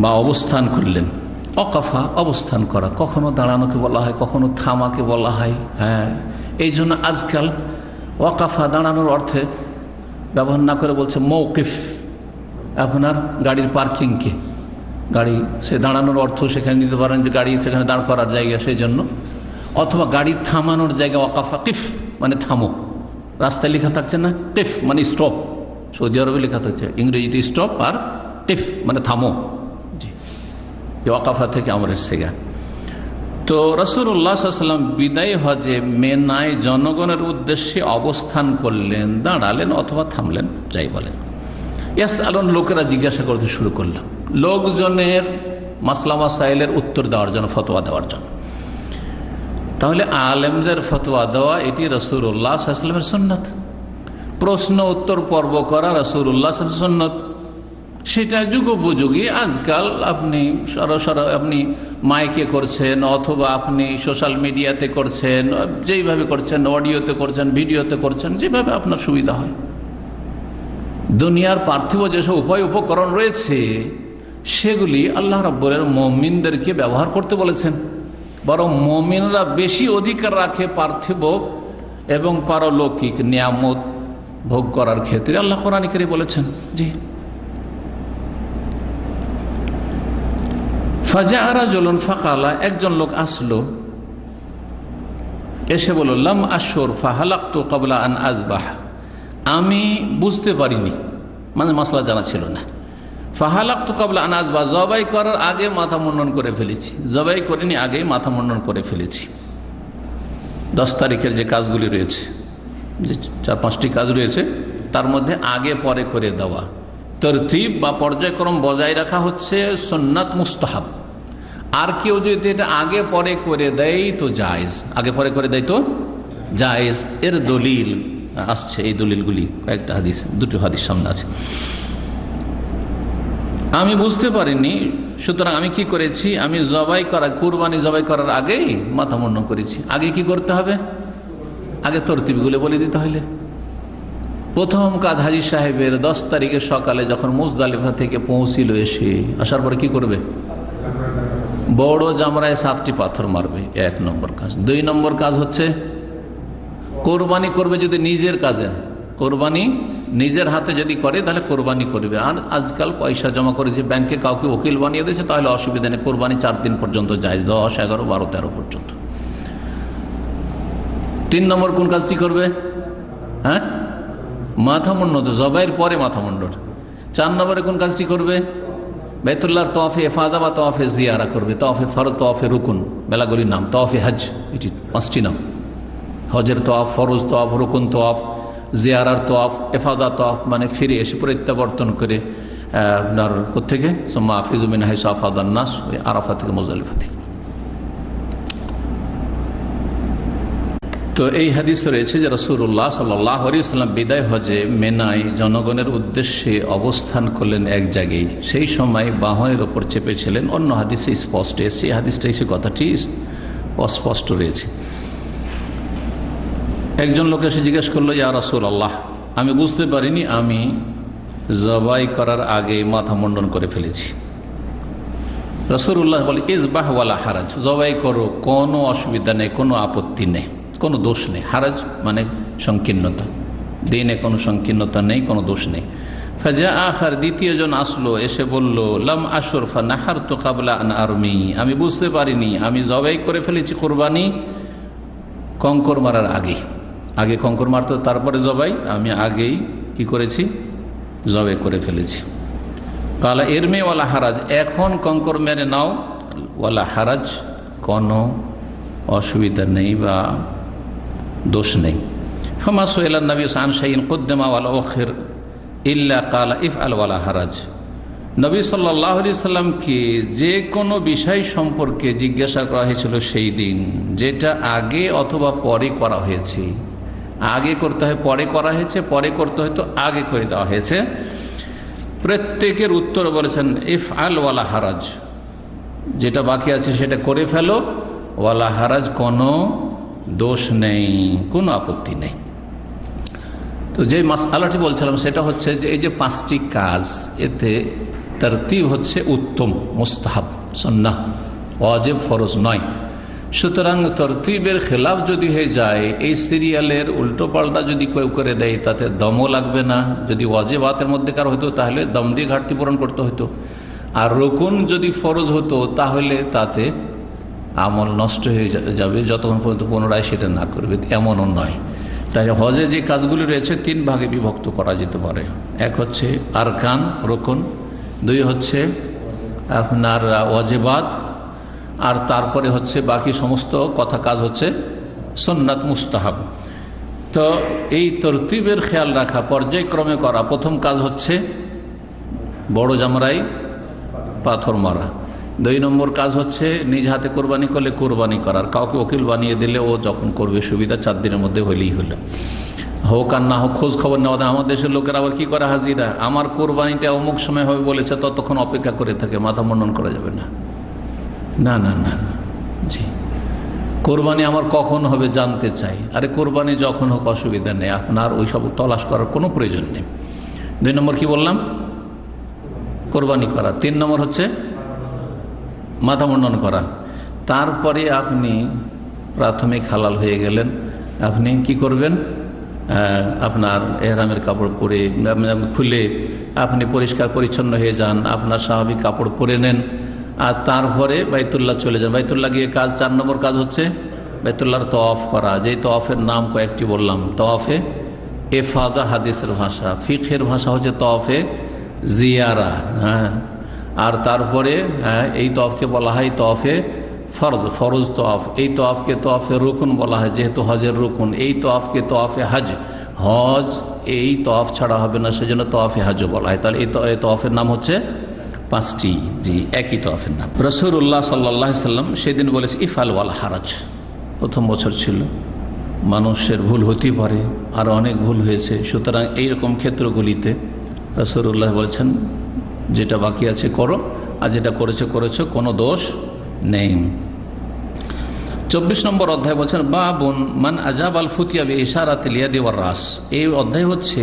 বা অবস্থান করলেন। ওয়াকাফা অবস্থান করা, কখনো দাঁড়ানোকে বলা হয়, কখনো থামাকে বলা হয়। হ্যাঁ, এই জন্য আজকাল ওয়াকাফা দাঁড়ানোর অর্থে ব্যবহার না করে বলছে মৌকিফ, আপনার গাড়ির পার্কিংকে। গাড়ি সে দাঁড়ানোর অর্থ সেখানে নিতে পারেন যে গাড়ি সেখানে দাঁড় করার জায়গা, সেই জন্য। অথবা গাড়ি থামানোর জায়গা ওয়াকাফা, কিফ মানে থামো। রাস্তায় লেখা থাকছে না কিফ মানে স্টপ, সৌদি আরবে লেখা থাকছে ইংরেজিতে স্টপ, আর টিফ মানে থামো। জি, ওয়াকাফা থেকে আমরের সেগা। তো রাসূলুল্লাহ সাল্লাল্লাহু আলাইহি ওয়াসাল্লাম বিদায় হজে মেনায় জনগণের উদ্দেশ্যে অবস্থান করলেন, দাঁড়ালেন অথবা থামলেন, যাই বলেন। ইয়াসআলুন, লোকেরা জিজ্ঞাসা করতে শুরু করল, লোকজনের মাসলা মাসাইলের উত্তর দেওয়ার জন্য, ফতোয়া দেওয়ার জন্য। তাহলে আলেমদের ফতোয়া দেওয়া এটি রাসূলুল্লাহ সাল্লাল্লাহু আলাইহি ওয়াসাল্লামের সুন্নাত। প্রশ্ন উত্তর পর্ব করা রাসূলুল্লাহ সাল্লাল্লাহু আলাইহি ওয়াসাল্লামের সুন্নাত। সেটা যুগোপযোগী। আজকাল আপনি আপনি মাইকে করছেন, অথবা আপনি সোশ্যাল মিডিয়াতে করছেন, যেইভাবে করছেন, অডিওতে করছেন, ভিডিওতে করছেন, যেভাবে আপনার সুবিধা হয়। দুনিয়ার পার্থিব যেসব উপায় উপকরণ রয়েছে সেগুলি আল্লাহ রাব্বুল আলামিন মুমিনদেরকে ব্যবহার করতে বলেছেন। বরং মুমিনরা বেশি অধিকার রাখে পার্থিব এবং পারলৌকিক নিয়ামত ভোগ করার ক্ষেত্রে, আল্লাহ কোরআনে কারীমে বলেছেন। জি, ফাজা রাজুলুন ফাকালা, একজন লোক আসলো, এসে বলল, লাম আশউর ফাহালাকতু ক্বাবলা আন আযবাহ, আমি বুঝতে পারিনি, মানে মাসলা জানা ছিল না। ফাহালাকতু ক্বাবলা আন আযবাহ, জবাই করার আগে মাথা মুন্ডন করে ফেলেছি, জবাই করিনি, আগেই মাথা মুন্ডন করে ফেলেছি। 10 তারিখের যে কাজগুলি রয়েছে, যে 4-5টি কাজ রয়েছে, তার মধ্যে আগে পরে করে দেওয়া, তরতিব বা পর্যায়ক্রম বজায় রাখা হচ্ছে সুন্নাত মুস্তাহাব। আর কেউ যদি এটা আগে পরে করে দেয় তো জায়েজ, আগে পরে করে দেয় তো জায়েজ। এর দলিল আসছে, এই দলিলগুলি কয়েকটা হাদিস, 2টো হাদিস সামনে আছে। আমি বুঝতে পারিনি, সুতরাং আমি কি করেছি, আমি কুরবানি জবাই করার আগেই মাথা মুন্ডন করেছি। আগে কি করতে হবে, আগে তরতিবগুলো বলে দিতে হইলে। প্রথম কাজ হাজী সাহেবের 10 তারিখে সকালে যখন মুজদালিফা থেকে পৌঁছিল, এসে আসার পরে কি করবে, বড় জামরায় 7টি পাথর মারবে, 1 নম্বর কাজ। 2 নম্বর কাজ হচ্ছে কোরবানি করবে। যদি নিজের কাজে কোরবানি নিজের হাতে যদি করে তাহলে কোরবানি করবে। আর আজকাল পয়সা জমা করেছে ব্যাংকে, কাউকে ওকিল বানিয়ে দিয়েছে, তাহলে অসুবিধা নেই, কোরবানি 4 দিন পর্যন্ত জায়েজ, 10, 11, 12, 13 পর্যন্ত। 3 নম্বর কোন কাজটি করবে, হ্যাঁ, মাথা মুন্ডন, জবাইয়ের পরে মাথা মুন্ডন। 4 নম্বরে কোন কাজটি করবে, বাইতুল্লাহর তওয়াফে ইফাদা বা তওয়াফে জিয়ারা করবে। তওয়াফে ফরজ, তওয়াফে রুকুন, বেলাগুলির নাম, তওয়াফে হজ, এটি 5টি নাম। হজের তওয়াফ, ফরজ তওয়াফ, রুকুন তওয়াফ, জিয়ারার তওয়াফ, ইফাদা তওয়াফ মানে ফিরে এসে প্রত্যাবর্তন করে আপনার কোত্থেকে, সুম্মা আফিযু মিন হাইসু আফাদান নাস, আরাফা থেকে মুজদালিফা থেকে। তো এই হাদিস রয়েছে যে রাসূলুল্লাহ সাল্লাল্লাহু আলাইহি ওয়াসাল্লাম বিদায় হজে মেনায় জনগণের উদ্দেশ্যে অবস্থান করলেন এক জায়গায়। সেই সময় বাহনের ওপর চেপেছিলেন। অন্য হাদিসে স্পষ্ট এসে, এই হাদিসটা এসে কথাটি স্পষ্ট রয়েছে। একজন লোক এসে জিজ্ঞেস করলো, ইয়া রাসূলুল্লাহ, আমি বুঝতে পারিনি, আমি জবাই করার আগে মাথা মুন্ডন করে ফেলেছি। রাসূলুল্লাহ বলে, ইজবাহ ওয়ালা হারাজ, জবাই করো, কোনো অসুবিধা নেই, কোনো আপত্তি নেই, কোনো দোষ নেই। হারাজ মানে সংকীর্ণতা, দিনে কোনো সংকীর্ণতা নেই, কোনো দোষ নেই। ফাজা আখার, দ্বিতীয় জন আসলো, এসে বলল, লাম আশুর ফানাহারতু ক্বাবলা আন আরমি, আমি বুঝতে পারিনি, আমি জবাই করে ফেলেছি কোরবানি কঙ্কর মারার আগে। আগে কঙ্কর মারতো, তারপরে জবাই, আমি আগেই কি করেছি, জবাই করে ফেলেছি। কালা ইরমি ওয়ালা হারাজ, এখন কঙ্কর মেরে নাও, ওয়ালা হারাজ, কোনো অসুবিধা নেই বা দোষ নেই। ফামা সুইলান নবী আন শাইইন কুদ্দামা ওয়ালা উখির, ইল্লা কালা ইফআল ওয়ালা হারাজ। নবী সাল্লাল্লাহু আলাইহি সাল্লামকে যে কোনো বিষয় সম্পর্কে জিজ্ঞাসা করা হয়েছিল সেই দিন, যেটা আগে অথবা পরে করা হয়েছে, আগে করতে হয় পরে করা হয়েছে, পরে করতে হয়তো আগে করে দেওয়া হয়েছে, প্রত্যেকের উত্তর বলেছেন ইফআল ওয়ালা হারাজ, যেটা বাকি আছে সেটা করে ফেলো, ওয়ালা হারাজ, কোনো দোষ নেই, কোনো আপত্তি নেই। তো যে মাসআলাটি বলছিলাম সেটা হচ্ছে যে এই যে 5টি কাজ, এতে তারতিব হচ্ছে উত্তম, মুস্তাহাব, সুন্নাহ, ওয়াজিব, ফরজ নয়। সুতরাং তরতিবের খেলাফ যদি হয়ে যায়, এই সিরিয়ালের উল্টো পাল্টা যদি কেউ করে দেয়, তাতে দমও লাগবে না। যদি ওয়াজিবাতের মধ্যেকার হতো তাহলে দম দিয়ে ঘাটতি পূরণ করতে হতো, আর রুকুন যদি ফরজ হতো তাহলে তাতে আমল নষ্ট হয়ে যাবে যতক্ষণ পর্যন্ত পুনরায় সেটা না করবে, এমনও নয়। তাই হজে যে কাজগুলি রয়েছে 3 ভাগে বিভক্ত করা যেতে পারে। এক হচ্ছে আরকান, রুকুন, 2 হচ্ছে আপনার ওয়াজিবাত, আর তারপরে হচ্ছে বাকি সমস্ত কথা কাজ হচ্ছে সুন্নাত, মুস্তাহাব। তো এই তরতিবের খেয়াল রাখা, পর্যায়ক্রমে করা। প্রথম কাজ হচ্ছে বড় জামরাই পাথর মারা। 2 নম্বর কাজ হচ্ছে নিজ হাতে কোরবানি করলে কোরবানি করার, কাউকে ওকিল বানিয়ে দিলে ও যখন করবে সুবিধা, 4 দিনের মধ্যে হলেই হলো, হোক আর না হোক খোঁজ খবর নেওয়া। আমার দেশের লোকের আবার কি করে, হাজিরা, আমার কোরবানিটা অমুক সময় হবে বলেছে, ততক্ষণ অপেক্ষা করে থাকে, মাথা মুন্ডন করা যাবে না। না না না, জি, কোরবানি আমার কখন হবে জানতে চাই। আরে কোরবানি যখন হোক অসুবিধা নেই, আপনার ওই সব তলাশ করার কোনো প্রয়োজন নেই। 2 নম্বর কি বললাম, কোরবানি করা। 3 নম্বর হচ্ছে মাথা মুন্ডন করা। তারপরে আপনি প্রাথমিক হালাল হয়ে গেলেন, আপনি কি করবেন, আপনার এহরামের কাপড় পরে খুলে আপনি পরিষ্কার পরিচ্ছন্ন হয়ে যান, আপনার স্বাভাবিক কাপড় পরে নেন, আর তারপরে বাইতুল্লাহ চলে যান। বাইতুল্লাহ গিয়ে কাজ 4 নম্বর কাজ হচ্ছে বাইতুল্লাহর তওয়াফ করা। যেই তওয়াফের নাম কয়েকটি বললাম, তওয়াফে এফাদা হাদিসের ভাষা, ফিকহের ভাষা হচ্ছে তওয়াফে জিয়ারা। হ্যাঁ, আর তারপরে এই তওয়াফকে বলা হয় তওয়াফে ফরজ, ফরজ তওয়াফ। এই তওয়াফকে তওয়াফে রুকুন বলা হয়, যেহেতু হজের রুকুন। এই তওয়াফকে তওয়াফে হজ, হজ এই তওয়াফ ছাড়া হবে না, সেজন্য তওয়াফে হজও বলা হয়। তাহলে এই তওয়াফের নাম হচ্ছে 5টি, জি, একই তওয়াফের নাম। রাসূলুল্লাহ সাল্লাল্লাহু আলাইহি সাল্লাম সেদিন বলেছে ইফআল ওয়ালা হারাজ। প্রথম বছর ছিল, মানুষের ভুল হতেই পারে, আর অনেক ভুল হয়েছে। সুতরাং এইরকম ক্ষেত্রগুলিতে রাসূলুল্লাহ বলেছেন যেটা বাকি আছে করো, আর যেটা করেছো কোনো দোষ নেই। 24 নম্বর অধ্যায় বলছেন বাবুন মান আজাব আল ফুতিয়া বি ইশারাতিল ইয়াদি ওয়ার রাস। এই অধ্যায় হচ্ছে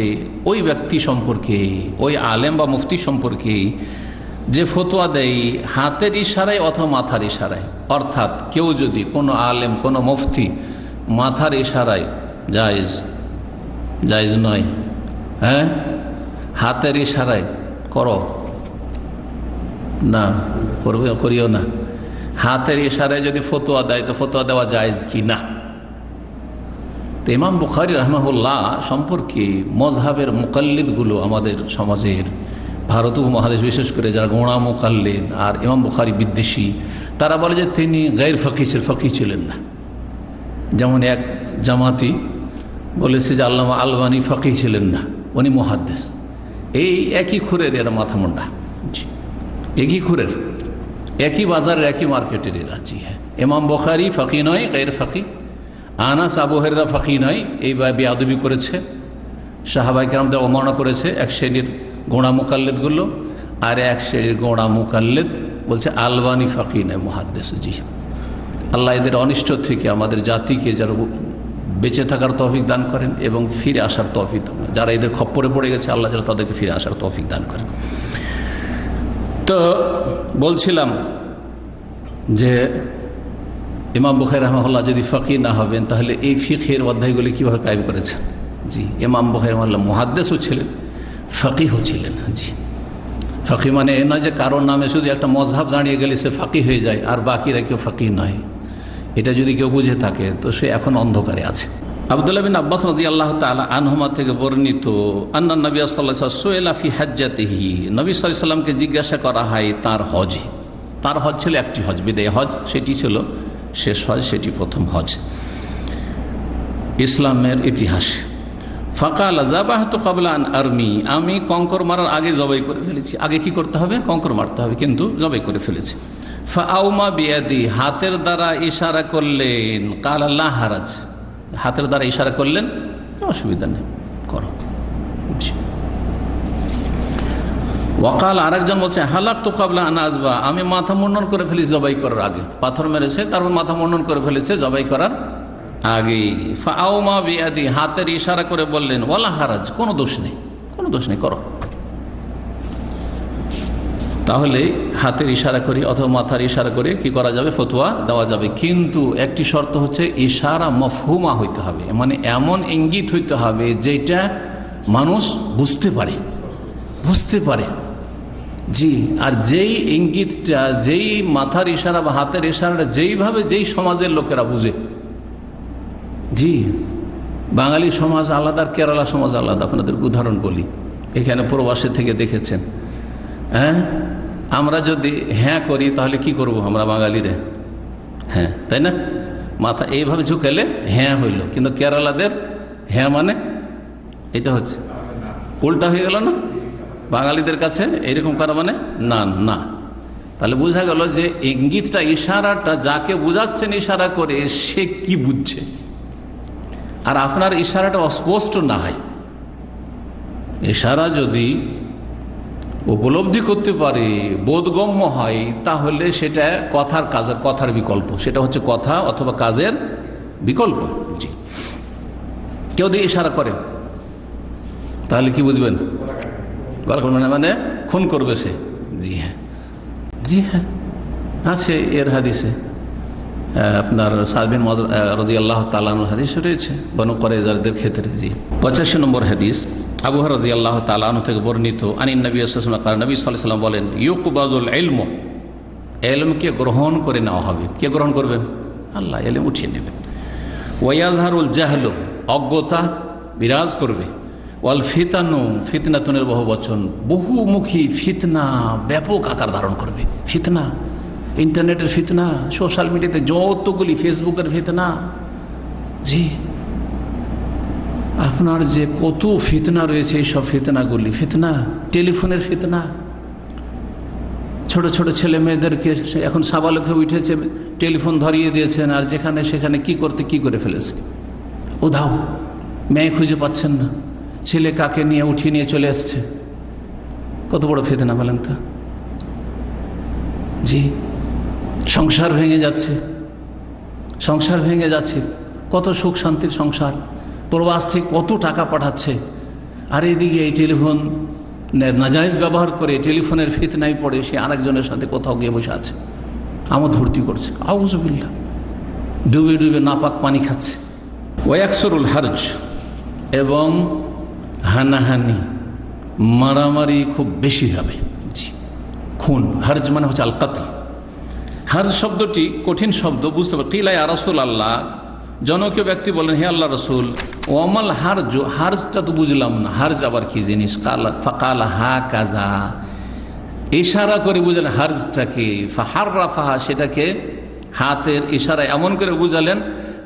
ওই ব্যক্তি সম্পর্কে, ওই আলেম বা মুফতি সম্পর্কে যে ফতোয়া দেয় হাতের ইশারায় অথবা মাথার ইশারায়। অর্থাৎ কেউ যদি, কোনো আলেম, কোনো মুফতি মাথার ইশারায় জায়েজ, জায়েজ নয়, হ্যাঁ, হাতের ইশারায় করো না, করবে, করিও না, হাতের ইশারায় যদি ফতোয়া দেয় তো ফতোয়া দেওয়া জায়েজ কি না। তো ইমাম বুখারী রাহমাহুল্লাহ সম্পর্কে মজহাবের মুকাল্লিদগুলো আমাদের সমাজের, ভারত উপমহাদেশ বিশেষ করে যারা গোঁড়া মুকাল্লিদ আর ইমাম বুখারী বিদ্বেষী, তারা বলে যে তিনি গায়র ফকি ছিলেন না। যেমন এক জামাতি বলেছে যে আল্লামা আলবানী ফকি ছিলেন না, উনি মুহাদ্দিস। এই একই খুরের এরা মাথা মুন্ডা, একই খুরের, একই বাজারের, একই মার্কেটের এরা। জি হ্যাঁ, ইমাম বুখারী ফকি নয়, গায়র ফকি। আনাস, আবু হুরায়রা ফকি নয়, এই বেয়াদবি করেছে, সাহাবায়ে কেরামদের অবমাননা করেছে এক শ্রেণীর গোঁড়া মুকাল্লিদগুলো। আর এক শ্রেণীর গোঁড়া মুকাল্লিদ বলছে আলবানী ফকি নয়, মুহাদ্দিস। জি, আল্লাহ এদের অনিষ্ট থেকে আমাদের জাতিকে যারা বেঁচে থাকার তৌফিক দান করেন এবং ফিরে আসার তৌফিক, যারা এদের খপ্পরে পড়ে গেছে আল্লাহ যেন তাদেরকে ফিরে আসার তৌফিক দান করেন। তো বলছিলাম যে ইমাম বুখারী রাহমাহুল্লাহ যদি ফকি না হবেন তাহলে এই ফিকহের অধ্যায়গুলি কীভাবে কায়েম করেছেন। জি, ইমাম বুখারী রাহমাহুল্লাহ মুহাদ্দিসও ছিলেন, ফকিহও ছিলেন। জি, ফকি মানে এ নয় যে কারোর নামে শুধু একটা মজহাব দাঁড়িয়ে গেলে সে ফাঁকি হয়ে যায় আর বাকিরা কেউ ফাঁকি নয়। এটা যদি কেউ বুঝে থাকে তো সে এখন অন্ধকারে আছে। আব্দুল্লাহ বিন আব্বাস রাদিয়াল্লাহু তাআলা আনহুমা থেকে বর্ণিত আন্না নবী সাল্লাল্লাহু আলাইহি ওয়াসাল্লাম সুইলা ফি হাজ্জাতিহি, নবী সাল্লাল্লাহু আলাইহি ওয়াসাল্লামকে জিজ্ঞাসা করা হয় তার হজে। তার হজ ছিল একটি হজ, বিদায় হজ, সেটি ছিল শেষ হজ, সেটি প্রথম হজ ইসলামের ইতিহাসে। ফাকালা যাবাহতু ক্বাবলা আন আরমি, আমি কঙ্কর মারার আগে জবাই করে ফেলেছি। আগে কি করতে হবে? কঙ্কর মারতে হবে, কিন্তু জবাই করে ফেলেছি। ফাআউমা বিয়াদি, হাতের দ্বারা ইশারা করলেন। কালা লা হারাজ, হাতের দ্বারা ইশারা করলেন, অসুবিধা নেই, করো। ওয়াকাল, আরেকজন বলছে হালাকতু ক্বাবলা আন আযবা, আমি মাথা মুন্ডন করে ফেলেছি জবাই করার আগে। পাথর মেরেছে, তারপর মাথা মুন্ডন করে ফেলেছে জবাই করার আগে। ফাআউমা বিয়াদি, হাতের ইশারা করে বললেন ওয়ালা হারাজ, কোনো দোষ নেই, কোনো দোষ নেই, করো। তাহলে হাতের ইশারা করি অথবা মাথার ইশারা করে কি করা যাবে? ফতোয়া দেওয়া যাবে। কিন্তু একটি শর্ত হচ্ছে ইশারা মফহুমা হইতে হবে, মানে এমন ইঙ্গিত হইতে হবে যেটা মানুষ বুঝতে পারে, বুঝতে পারে। জি, আর যেই ইঙ্গিতটা, যেই মাথার ইশারা বা হাতের ইশারাটা যেইভাবে যেই সমাজের লোকেরা বুঝে। জি, বাঙালি সমাজ আলাদা, কেরালা সমাজ আলাদা। আপনাদের উদাহরণ বলি, এখানে প্রবাসী থেকে দেখেছেন, হ্যাঁ, আমরা যদি হ্যাঁ করি তাহলে কি করব আমরা বাঙালিরা? হ্যাঁ, তাই না? মাথা এইভাবে ঝুঁকালে হ্যাঁ হইল, কিন্তু কেরালাদের হ্যাঁ মানে এটা হচ্ছে উল্টা হয়ে গেল না? বাঙালিদের কাছে এইরকম করা মানে না না। তাহলে বোঝা গেল যে ইঙ্গিতটা, ইশারাটা যাকে বুঝাচ্ছেন ইশারা করে সে কি বুঝছে। আর আপনার ইশারাটা অস্পষ্ট না হয়, ইশারা যদি উপলব্ধি করতে পারে, বোধগম্য হয়, তাহলে সেটা কথার কাজের, কথার বিকল্প, সেটা হচ্ছে কথা অথবা কাজের বিকল্প। জি, কেউ দিয়ে ইশারা করে তাহলে কি বুঝবেন? মানে খুন করবে সে। জি হ্যাঁ, জি হ্যাঁ, আছে এর হাদিসে আপনার সাদ বিন মুআয রাদিয়াল্লাহু তাআলা আনহু হাদিস রয়েছে বনু কুরাইজাদের ক্ষেত্রে। জি, 85 নম্বর হাদিস আবু হুরায়রা রাদিয়াল্লাহু তাআলা আনহু থেকে বর্ণিত, আনিন নবী সাল্লাল্লাহু আলাইহি ওয়াসাল্লাম, নবী সাল্লাল্লাহু আলাইহি ওয়াসাল্লাম বলেন, ইউকবাজুল ইলমু, ইলমকে গ্রহণ করে নেওয়া হবে। কে গ্রহণ করবেন? আল্লাহ ইলম উঠিয়ে নেবেন। ওয়ায়াজহারুল জাহলু, অজ্ঞতা বিরাজ করবে। ওয়াল ফিতানু, ফিতনাতুনের বহু বচন, বহুমুখী ফিতনা ব্যাপক আকার ধারণ করবে। ফিতনা, ইন্টারনেটের ফিতনা, সোশ্যাল মিডিয়াতে যতগুলি, ফেসবুকের ফিতনা। জি, আপনার যে কত ফিতনা রয়েছে, এইসব ফিতনাগুলি, ফিতনা, টেলিফোনের ফিতনা, ছোট ছোট ছেলে মেয়েদেরকে এখন সাবালক হয়ে উঠেছে, টেলিফোন ধরিয়ে দিয়েছেন, আর যেখানে সেখানে কি করতে কি করে ফেলেছে। উধাও, মেয়ে খুঁজে পাচ্ছেন না, ছেলে কাকে নিয়ে উঠিয়ে নিয়ে চলে আসছে। কত বড় ফিতনা বলেন তা। জি, সংসার ভেঙে যাচ্ছে, সংসার ভেঙে যাচ্ছে, কত সুখ শান্তির সংসার, প্রবাস থেকে কত টাকা পাঠাচ্ছে, আর এদিকে এই টেলিফোন নাজায়েজ ব্যবহার করে টেলিফোনের ফিতনায় পড়ে সে আরেকজনের সাথে কোথাও গিয়ে বসে আছে, আমোদ ভর্তি করছে, আউযুবিল্লাহ, ডুবে ডুবে নাপাক পানি খাচ্ছে। ওয়াকসুরুল হারজ, এবং হানাহানি, মারামারি খুব বেশি হবে। জি, খুন, হারজ মানে হচ্ছে আল কাতল। হারজ শব্দটি কঠিন শব্দ, বুঝতে পারি। কিলা ইয়া রাসূলুল্লাহ, জনকীয় ব্যক্তি বলেন, হে আল্লাহ রসুল, ওয়ামাল হারজ, হারজটা তো বুঝলাম না, হারজ আবার কি জিনিস? ফাকালা হা কাজা, ইশারা করে বুঝলেন হারজটাকে। ফাহাররাফাহা, সেটাকে হাতের ইশারায় এমন করে বুঝালেন,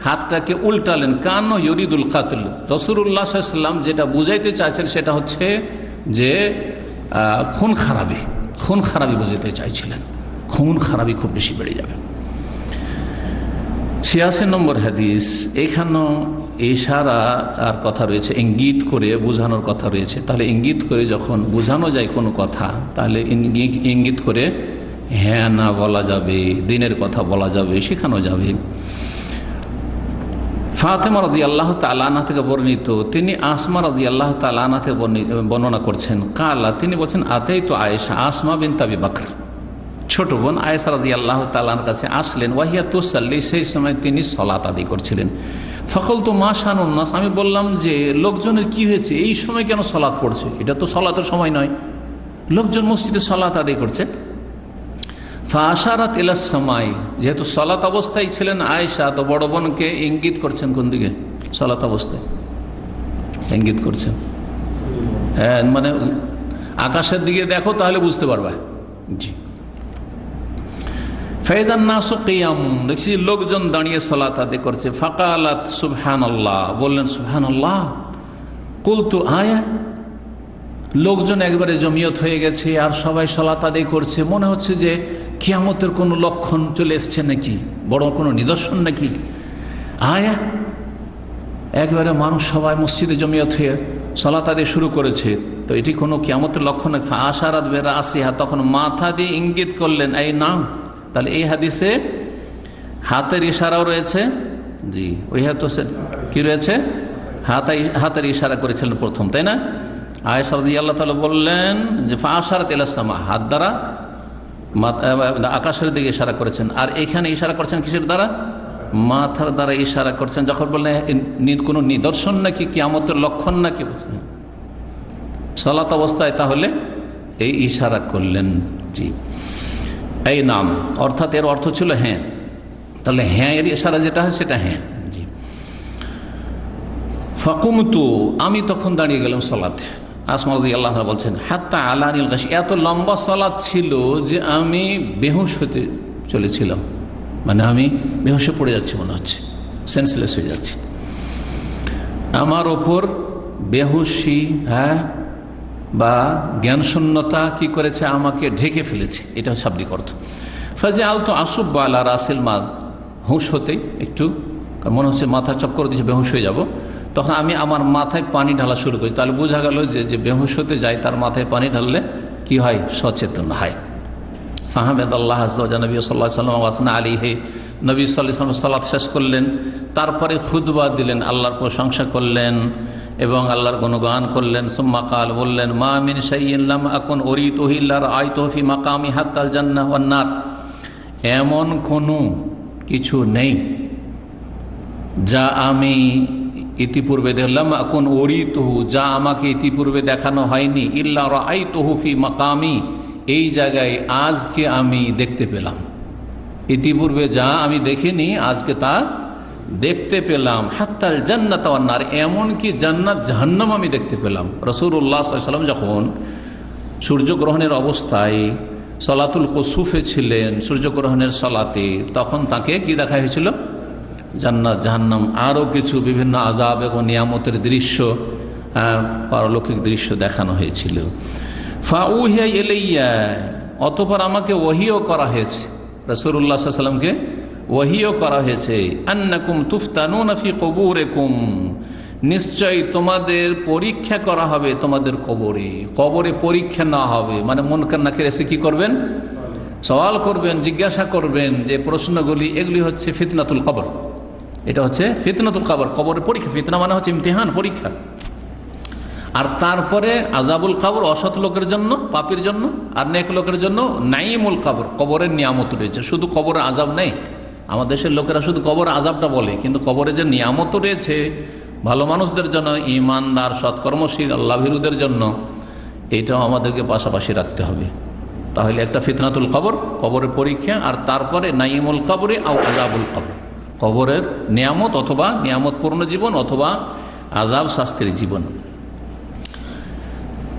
হাতটাকে উল্টালেন। কান ইউরিদুল কাতল, রাসূলুল্লাহ সাল্লাল্লাহু আলাইহি ওয়াসাল্লাম যেটা বুঝাইতে চাইছেন সেটা হচ্ছে যে খুন খারাপি, খুন খারাপি বুঝাইতে চাইছিলেন, খুন খারাপি খুব বেশি বেড়ে যাবে। 86 নম্বর হাদিস, এখানেও ইশারা আর কথা রয়েছে, ইঙ্গিত করে বোঝানোর কথা রয়েছে। তাহলে ইঙ্গিত করে যখন বোঝানো যায় কোনো কথা, তাহলে ইঙ্গিত করে হ্যাঁ না বলা যাবে, দিনের কথা বলা যাবে, শেখানো যাবে। ফাতেমা রাদিয়াল্লাহু তাআলা আনহা থেকে বর্ণিত, তিনি আসমা রাদিয়াল্লাহু তাআলা আনহা থেকে বর্ণনা করছেন, কালা, তিনি বলছেন, আতাইতু আয়েশা, আসমা বিনত আবি বকর, ছোট বোন আয়েশা রাদিয়াল্লাহু তাআলার কাছে আসলেন। ওয়াহিয়া তুসাল্লি, সেই সময় তিনি সালাত আদায় করছিলেন। ফাকালতু মা শানুন নাস, আমি বললাম যে লোকজনের কি হয়েছে, এই সময় কেন সালাত পড়ছে? এটা তো সালাতের সময় নয়, লোকজন মসজিদে সালাত আদায় করছে। ফাআশারাত ইলাস সামাই, যেহেতু সালাত অবস্থায় ছিলেন আয়েশা, তো বড় বোনকে ইঙ্গিত করছেন কোন দিকে? সালাত অবস্থায় ইঙ্গিত করছেন, হ্যাঁ, মানে আকাশের দিকে দেখো তাহলে বুঝতে পারবা। জি, ফাইদান নাসু কিয়াম, দেখছি লোকজন দাঁড়িয়ে সালাত আদায় করছে। ফাকালাত সুবহানাল্লাহ, বললেন সুবহানাল্লাহ। কুলতু আয়া, লোকজন একবারে জমিয়ত হয়ে গেছে আর সবাই সালাত আদায় করছে, মনে হচ্ছে যে কিয়ামতের কোনো লক্ষণ চলে এসছে নাকি, বড় কোনো নিদর্শন নাকি। আয়া, একবারে মানুষ সবাই মসজিদে জমিয়ত হয়ে সালাত আদায় শুরু করেছে, তো এটি কোনো কিয়ামতের লক্ষণ নাকি। আশারাত বেরা আসিহা, তখন মাথা দিয়ে ইঙ্গিত করলেন এই নাম। তাহলে এই হাদিসে হাতের ইশারাও রয়েছে। জি, ওই হাত কি রয়েছে, হাতের ইশারা করেছিলেন প্রথম, তাই না? আয়েশা রাদিয়াল্লাহু তাআলা বললেন যে ফাআশারাত ইলাস সামা, হাত দ্বারা আকাশের দিকে ইশারা করেছেন। আর এখানে ইশারা করছেন কিসের দ্বারা? মাথার দ্বারা ইশারা করছেন। যখন বললেন কোনো নিদর্শন নাকি, কিয়ামতের লক্ষণ নাকি বলছেন সালাত অবস্থায়, তাহলে এই ইশারা করলেন। জি, এই নাম অর্থাৎ এর অর্থ ছিল হ্যাঁ। তাহলে হ্যাঁ এর ইশারা যেটা হয় সেটা হ্যাঁ। জি, ফাকুমতু, আমি তখন দাঁড়িয়ে গেলাম সালাতে। আসমা রাদিয়াল্লাহু আনহা বলছেন হাত্তা আলানিল গাশ, এত লম্বা সালাত ছিল যে আমি বেহুশ হতে চলেছিলাম, মানে আমি বেহুশে পড়ে যাচ্ছি, মনে হচ্ছে সেন্সলেস হয়ে যাচ্ছি। আমার ওপর বেহুশি, হ্যাঁ, বা জ্ঞানশূন্যতা কি করেছে, আমাকে ঢেকে ফেলেছে, এটা শাব্দিক অর্থ। ফাজে আলতো আসুব আলা রাসিল মা, হুঁশ হতেই একটু মনে হচ্ছে মাথা চক্কর দিচ্ছে, বেহুশ হয়ে যাব। তখন আমি আমার মাথায় পানি ঢালা শুরু করি। তাহলে বোঝা গেল যে বেহুশ হতে যায় তার মাথায় পানি ঢাললে কি হয়, সচেতন হয়। ফাহমেদ আল্লাহ আযজা নবী সাল্লাল্লাহু আলাইহি ওয়াসাল্লাম ওয়াসনা আলাইহি, নবী সাল্লাল্লাহু আলাইহি ওয়াসাল্লাম সালাত শেষ করলেন, তারপরে খুতবা দিলেন, আল্লাহর প্রশংসা করলেন এবং আল্লাহর গুণগান করলেন। সুম্মা কাল, বললেন মা মিন শাইইন লাম আকুন উরিতুহু ইল্লা রাআইতুহু ফি মাকামি হাত্তাল জান্নাহ ওয়ান নার, এমন কোনো কিছু নেই যা আমি ইতিপূর্বে দেখলাম, এখন উরিতুহু, যা আমাকে ইতিপূর্বে দেখানো হয়নি, ইল্লা রাআইতুহু ফি মাকামি, এই জায়গায় আজকে আমি দেখতে পেলাম। ইতিপূর্বে যা আমি দেখিনি আজকে তা দেখতে পেলাম। হাত্তাল জান্নাত ওয়ান নার, এমনকি জান্নাত জাহান্নাম আমি দেখতে পেলাম। রাসূলুল্লাহ সাল্লাল্লাহু আলাইহি ওয়াসাল্লাম যখন সূর্যগ্রহণের অবস্থায় সালাতুল কুসুফে ছিলেন, সূর্যগ্রহণের সালাতে, তখন তাকে কি দেখা হয়েছিল? জান্নাত জাহান্নাম আরও কিছু বিভিন্ন আযাব এবং নিয়ামতের দৃশ্য, পারলৌকিক দৃশ্য দেখানো হয়েছিল। ফাউহিয়া ইলাইয়া, অতঃপর আমাকে ওহীও করা হয়েছে, রাসূলুল্লাহ সাল্লাল্লাহু আলাইহি ওয়াসাল্লামকে ওহীও করা হয়েছে। আন্নাকুম তুফতানুনা ফি কুবুরিকুম, নিশ্চয় তোমাদের পরীক্ষা করা হবে তোমাদের কবরে। কবরে পরীক্ষা না হবে মানে মুনকার নাকির এসে কি করবেন? সওয়াল করবেন, জিজ্ঞাসা করবেন, যে প্রশ্নগুলি, এগুলি হচ্ছে ফিতনাতুল কবর। এটা হচ্ছে ফিতনাতুল কবর, কবরের পরীক্ষা। ফিতনা মানে হচ্ছে ইমতিহান, পরীক্ষা। আর তারপরে আযাবুল কবর অসৎ লোকের জন্য, পাপীর জন্য, আর নেক লোকের জন্য নাঈমুল কবর, কবরের নিয়ামত রয়েছে। শুধু কবরের আযাব নেই, আমাদের দেশের লোকেরা শুধু কবর আযাবটা বলে, কিন্তু কবরে যে নিয়ামত রয়েছে ভালো মানুষদের জন্য, ঈমানদার সৎকর্মশীল আল্লাহভীরুদের জন্য, এটাও আমাদেরকে পাশাপাশি রাখতে হবে। তাহলে একটা ফিতনাতুল কবর, কবরের পরীক্ষা, আর তারপরে নাঈমুল কবরে আও আযাবুল কবর, কবরের নিয়ামত অথবা নিয়ামতপূর্ণ জীবন অথবা আযাব শাস্তির জীবন।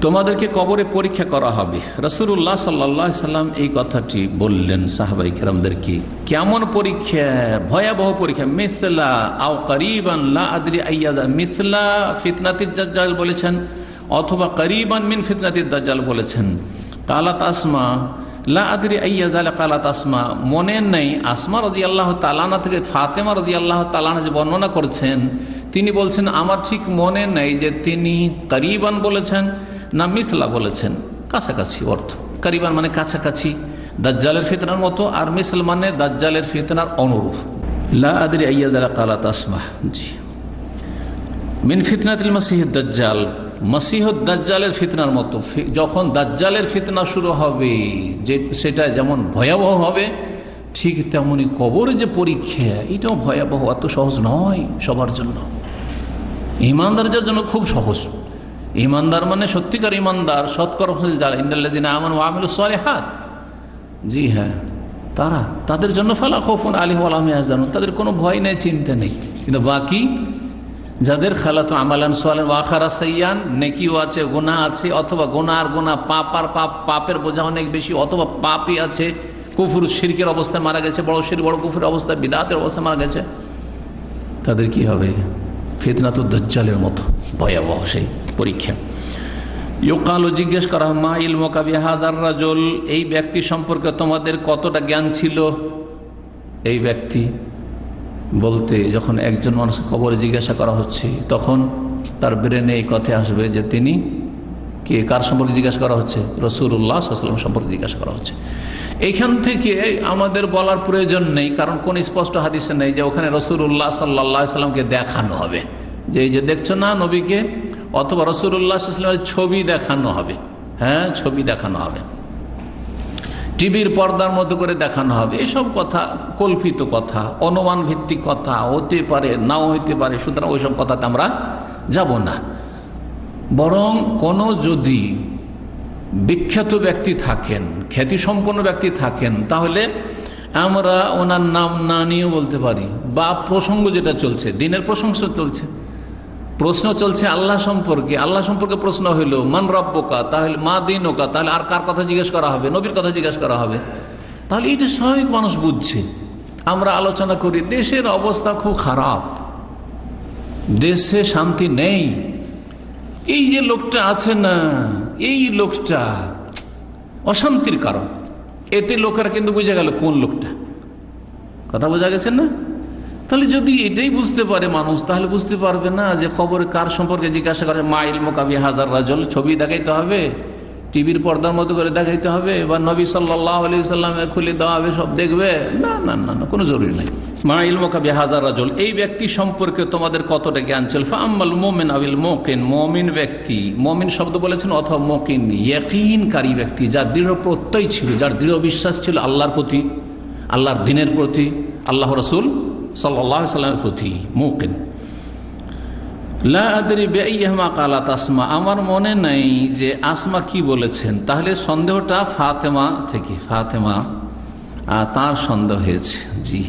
তোমাদেরকে কবরে পরীক্ষা করা হবে। রাসূলুল্লাহ সাল্লাল্লাহু আলাইহি সাল্লাম এই কথাটি বললেন সাহাবায়ে কেরামদেরকে। কেমন পরীক্ষা? ভয়াবহ পরীক্ষা। মিসলা আও করিবান লা আদরি আইয়া, মিসলা ফিতনাতিদ দাজ্জাল বলেছেন, অথবা করিবান মিন ফিতনাতিদ দাজ্জাল বলেছেন। কালাত আসমা লা আদরি আইয়া যালা, কালাত আসমা, মনে নেই। আসমা রাদিয়াল্লাহু তাআলা আনহা থেকে ফাতেমা রাদিয়াল্লাহু তাআলা আনহা যে বর্ণনা করছেন, তিনি বলছেন আমার ঠিক মনে নেই যে তিনি করিবান বলেছেন না মিসলা বলেছেন। কাছাকাছি অর্থ। করিবান মানে কাছাকাছি, দাজ্জালের ফিতনার মতো, আর মিসল মানে দাজ্জালের ফিতনার অনুরূপ। লা আদরি আইয়া যালা কালাত আসমা। জি, মিন ফিতনাতিল মাসিহিদ দাজ্জাল, মাসিহুদ দাজ্জালের ফিতনার মতো। যখন দাজ্জালের ফিতনা শুরু হবে, যে সেটা যেমন ভয়াবহ হবে, ঠিক তেমনি কবরে যে পরীক্ষা, এটাও ভয়াবহ। এত সহজ নয় সবার জন্য। ঈমানদারদের জন্য খুব সহজ। ঈমানদার মানে সত্যিকার ঈমানদার, সৎকর্মশীল যারা, ইন্নাল্লাযিনা আমানু ওয়া আমিলুস সালিহাত, জি হ্যাঁ, তাদের জন্য ফালা খাউফুন আলাইহিম ওয়া লা হুম ইয়াহজানুন, তাদের কোনো ভয় নেই, চিন্তা নেই। কিন্তু বাকি যাদের খালাতু আমালান সালিহান ওয়া আখারা সাইয়্যান, নেকিও আছে, গুনাহ আছে, অথবা গুনাহ আর গুনাহ, পাপ আর পাপ, পাপের বোঝা অনেক বেশি, অথবা পাপই আছে, কুফর শিরকের অবস্থায় মারা গেছে, বড় শিরক বড় কুফরের অবস্থায়, বিদআতের অবস্থায় মারা গেছে, তাদের কি হবে? ফিতনাতুদ দাজ্জালের মতো ভয়াবহ সেই পরীক্ষা। ইউকালু, জিজ্ঞেস করা হয়, মা ইলমুকা বিহাযার রাজুল, এই ব্যক্তি সম্পর্কে তোমাদের কতটা জ্ঞান ছিল? এই ব্যক্তি বলতে যখন একজন মানুষকে খবরে জিজ্ঞাসা করা হচ্ছে, তখন তার ব্রেনে এই কথা আসবে যে তিনি কে, কার সম্পর্কে জিজ্ঞাসা করা হচ্ছে? রাসূলুল্লাহ সাল্লাল্লাহু আলাইহি ওয়াসাল্লাম সম্পর্কে জিজ্ঞাসা করা হচ্ছে। এইখান থেকে আমাদের বলার প্রয়োজন নেই, কারণ কোন স্পষ্ট হাদিসে নেই যে ওখানে রাসূলুল্লাহ সাল্লাল্লাহু আলাইহি ওয়াসাল্লামকে দেখানো হবে, যে এই যে দেখছো না নবীকে, অথবা রাসূলুল্লাহ সাল্লাল্লাহু আলাইহি ওয়াসাল্লামের ছবি দেখানো হবে। হ্যাঁ, ছবি দেখানো হবে, টিভির পর্দার মতো করে দেখানো হবে। এসব কথা কল্পিত কথা, অনুমান ভিত্তিক কথা, হতে পারে নাও হইতে পারে। সুতরাং ওইসব কথাতে আমরা যাব না। বরং কোনো যদি বিখ্যাত ব্যক্তি থাকেন, খ্যাতিসম্পন্ন ব্যক্তি থাকেন, তাহলে আমরা ওনার নাম না নিয়েও বলতে পারি। বা প্রসঙ্গ যেটা চলছে, দিনের প্রসঙ্গ চলছে, প্রশ্ন চলছে আল্লাহ সম্পর্কে, আল্লাহ সম্পর্কে প্রশ্ন হইল মান রব্বুকা, তাহলে মা দীনুকা, তাহলে আর কার কথা জিজ্ঞেস করা হবে? নবীর কথা জিজ্ঞেস করা হবে। তাহলে এটা স্বাভাবিক, মানুষ বুঝছে। আমরা আলোচনা করি দেশের অবস্থা খুব খারাপ, দেশে শান্তি নেই, এই যে লোকটা আছে না, এই লোকটা অশান্তির কারণ। এতে লোকেরা কিন্তু বুঝে গেল কোন লোকটা, কথা বোঝা গেছে না? তাহলে যদি এটাই বুঝতে পারে মানুষ, তাহলে বুঝতে পারবে না যে খবরে কার সম্পর্কে জিজ্ঞাসা করে মা ইলমুকা বিহাযার রাজুল, ছবি দেখাইতে হবে, টিভির পর্দার মতো করে দেখাইতে হবে, বা নবী সাল্লাল্লাহু আলাইহি ওয়াসাল্লামের খুলে দেওয়া হবে, সব দেখবে? না না না না, কোনো জরুরি নাই। মা ইলমুকা বিহাযার রাজুল, এই ব্যক্তি সম্পর্কে তোমাদের কতটা জ্ঞান ছিল? ফাআম্মাল মুমিন আবিল মুকিন, মুমিন ব্যক্তি, মুমিন শব্দ বলেছেন অথবা মুকিন, ইয়াকিনকারী ব্যক্তি, যার দৃঢ় প্রত্যয় ছিল, যার দৃঢ় বিশ্বাস ছিল আল্লাহর প্রতি, আল্লাহর দ্বীনের প্রতি, আল্লাহ রাসূল সাল্লাল্লাহু আলাইহি ওয়াসাল্লামের প্রতি মুকিন। লা আদরি বিআইহিমা ক্বালাত আসমা, আমার মনে নাই যে আসমা কি বলেছেন। তাহলে সন্দেহটা ফাতেমা থেকে, ফাতেমা তার সন্দেহ হয়েছে। জি,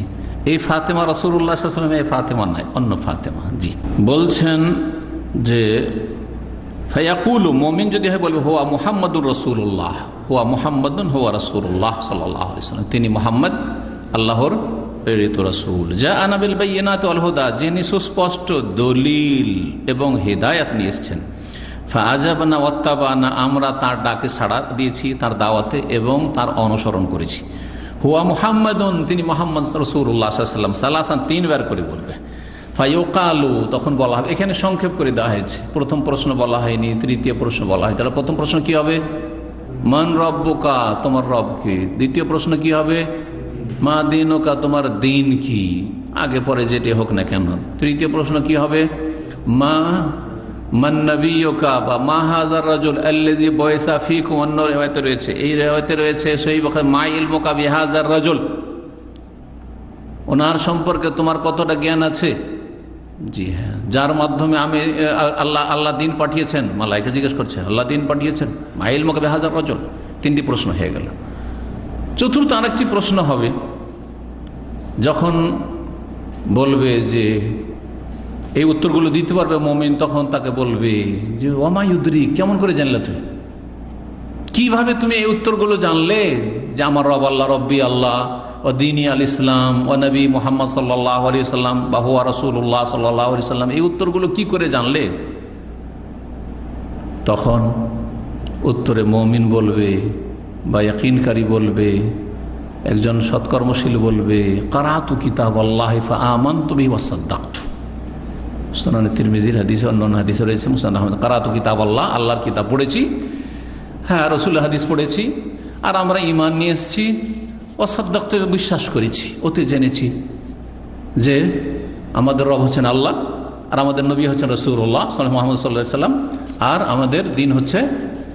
এই ফাতেমা রাসূলুল্লাহ সাল্লাল্লাহু আলাইহি ওয়াসাল্লাম, এই ফাতেমা নাই, অন্য ফাতেমা। জি, বলছেন যে ফায়াকুলু, মুমিন যদি হয় বলবে হুয়া মুহাম্মাদুর রাসূলুল্লাহ, হুয়া মুহাম্মাদুন হুয়া রাসূলুল্লাহ সাল্লাল্লাহু আলাইহি ওয়াসাল্লাম, তিনি মুহাম্মদ আল্লাহর প্রেরিত রাসূল। যা আনাবিল বাইয়িনাতি ওয়াল হুদা, যিনি সুস্পষ্ট দলিল এবং হিদায়াত নিয়ে এসেছেন। ফাআজাবনা ওয়াত্তাবানা, আমরা তার ডাকে সাড়া দিয়েছি, তার দাওয়াতে, এবং তার অনুসরণ করেছি। হুয়া মুহাম্মাদুন, তিনি মুহাম্মদ রাসূলুল্লাহ সাল্লাল্লাহু আলাইহি ওয়াসাল্লাম, সালাসান তিনবার করে বলবে। ফায়ুকালু, তখন বলা হবে, এখানে সংক্ষেপ করে দেওয়া হয়েছে, প্রথম প্রশ্ন বলা হয়নি, তৃতীয় প্রশ্ন বলা হয়। তাহলে প্রথম প্রশ্ন কি হবে? মান রব্বুকা, তোমার রব কি? দ্বিতীয় প্রশ্ন কি হবে? মা দীনুকা, তোমার দিন কি? আগে পরে যেটি হোক না কেন। তৃতীয় প্রশ্ন কি হবে? মান নবিয়ুকা, বা মা হাযার রাজুল আল্লাযী বুইসা ফীকুম। অন্য রিওয়ায়াতে রয়েছে, এই রিওয়ায়াতে রয়েছে সহিহ বুখারী, মা ইলমুকা বিহাযার রাজুল, ওনার সম্পর্কে তোমার কতটা জ্ঞান আছে? জি হ্যাঁ, যার মাধ্যমে আমি আল্লাহ দিন পাঠিয়েছেন। মালায়েকা জিজ্ঞেস করছে, আল্লাহ দিন পাঠিয়েছেন, মা ইলমুকা বিহাযার রাজুল। তিনটি প্রশ্ন হয়ে গেল। চতুর্থ আরেকটি প্রশ্ন হবে, যখন বলবে যে এই উত্তরগুলো দিতে পারবে মুমিন, তখন তাকে বলবে যে ওমা ইউদরি, কেমন করে জানলে তুমি, কিভাবে তুমি এই উত্তরগুলো জানলে যে আমার রব আল্লাহ, রব্বি আল্লাহ, ও দীনি আল ইসলাম, ও নবী মুহাম্মদ সাল্লাল্লাহু আলাইহি ওয়াসাল্লাম, বা হুয়া রাসূলুল্লাহ সাল্লাল্লাহু আলাইহি ওয়াসাল্লাম, এই উত্তরগুলো কি করে জানলে? তখন উত্তরে মুমিন বলবে, বা ইয়াকিনকারী বলবে, একজন সৎকর্মশীল বলবে, কারাতু কিতাবাল্লাহি ফাআমানতু বিহি ওয়াসাদ্দাকতু। সুনানে তিরমিজির হাদিসে, অন্যান্য হাদিসে রয়েছে, মুসনাদ আহমদ, কারাতু কিতাবাল্লাহ, আল্লাহর কিতাব পড়েছি, হ্যাঁ রাসূলের হাদিস পড়েছি, আর আমরা ঈমান নিয়ে এসেছি, ওয়াসাদ্দাকতু, বিশ্বাস করেছি, ওতে জেনেছি যে আমাদের রব হচ্ছেন আল্লাহ, আর আমাদের নবী হচ্ছেন রাসূলুল্লাহ মুহাম্মদ সাল্লাল্লাহু আলাইহি ওয়াসাল্লাম, আর আমাদের দিন হচ্ছে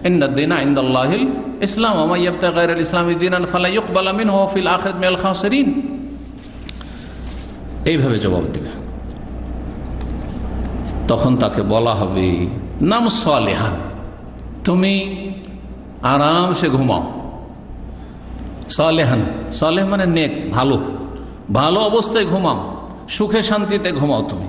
ইন্নাদ-দীনা ইনদাল্লাহিল ইসলাম, ওয়া মান ইয়াবতাগি গায়রাল ইসলামি দীনান ফালা ইউকবালা মিনহু ওয়া ফিল আখিরাতি মিনাল খাসিরিন। এইভাবে জবাব দিবে। তখন তাকে বলা হবে, নাম সালেহান, তুমি আরামসে ঘুমাও। সালেহান, সালেহ মানে নেক, ভালো, ভালো অবস্থায় ঘুমাও, সুখে শান্তিতে ঘুমাও তুমি।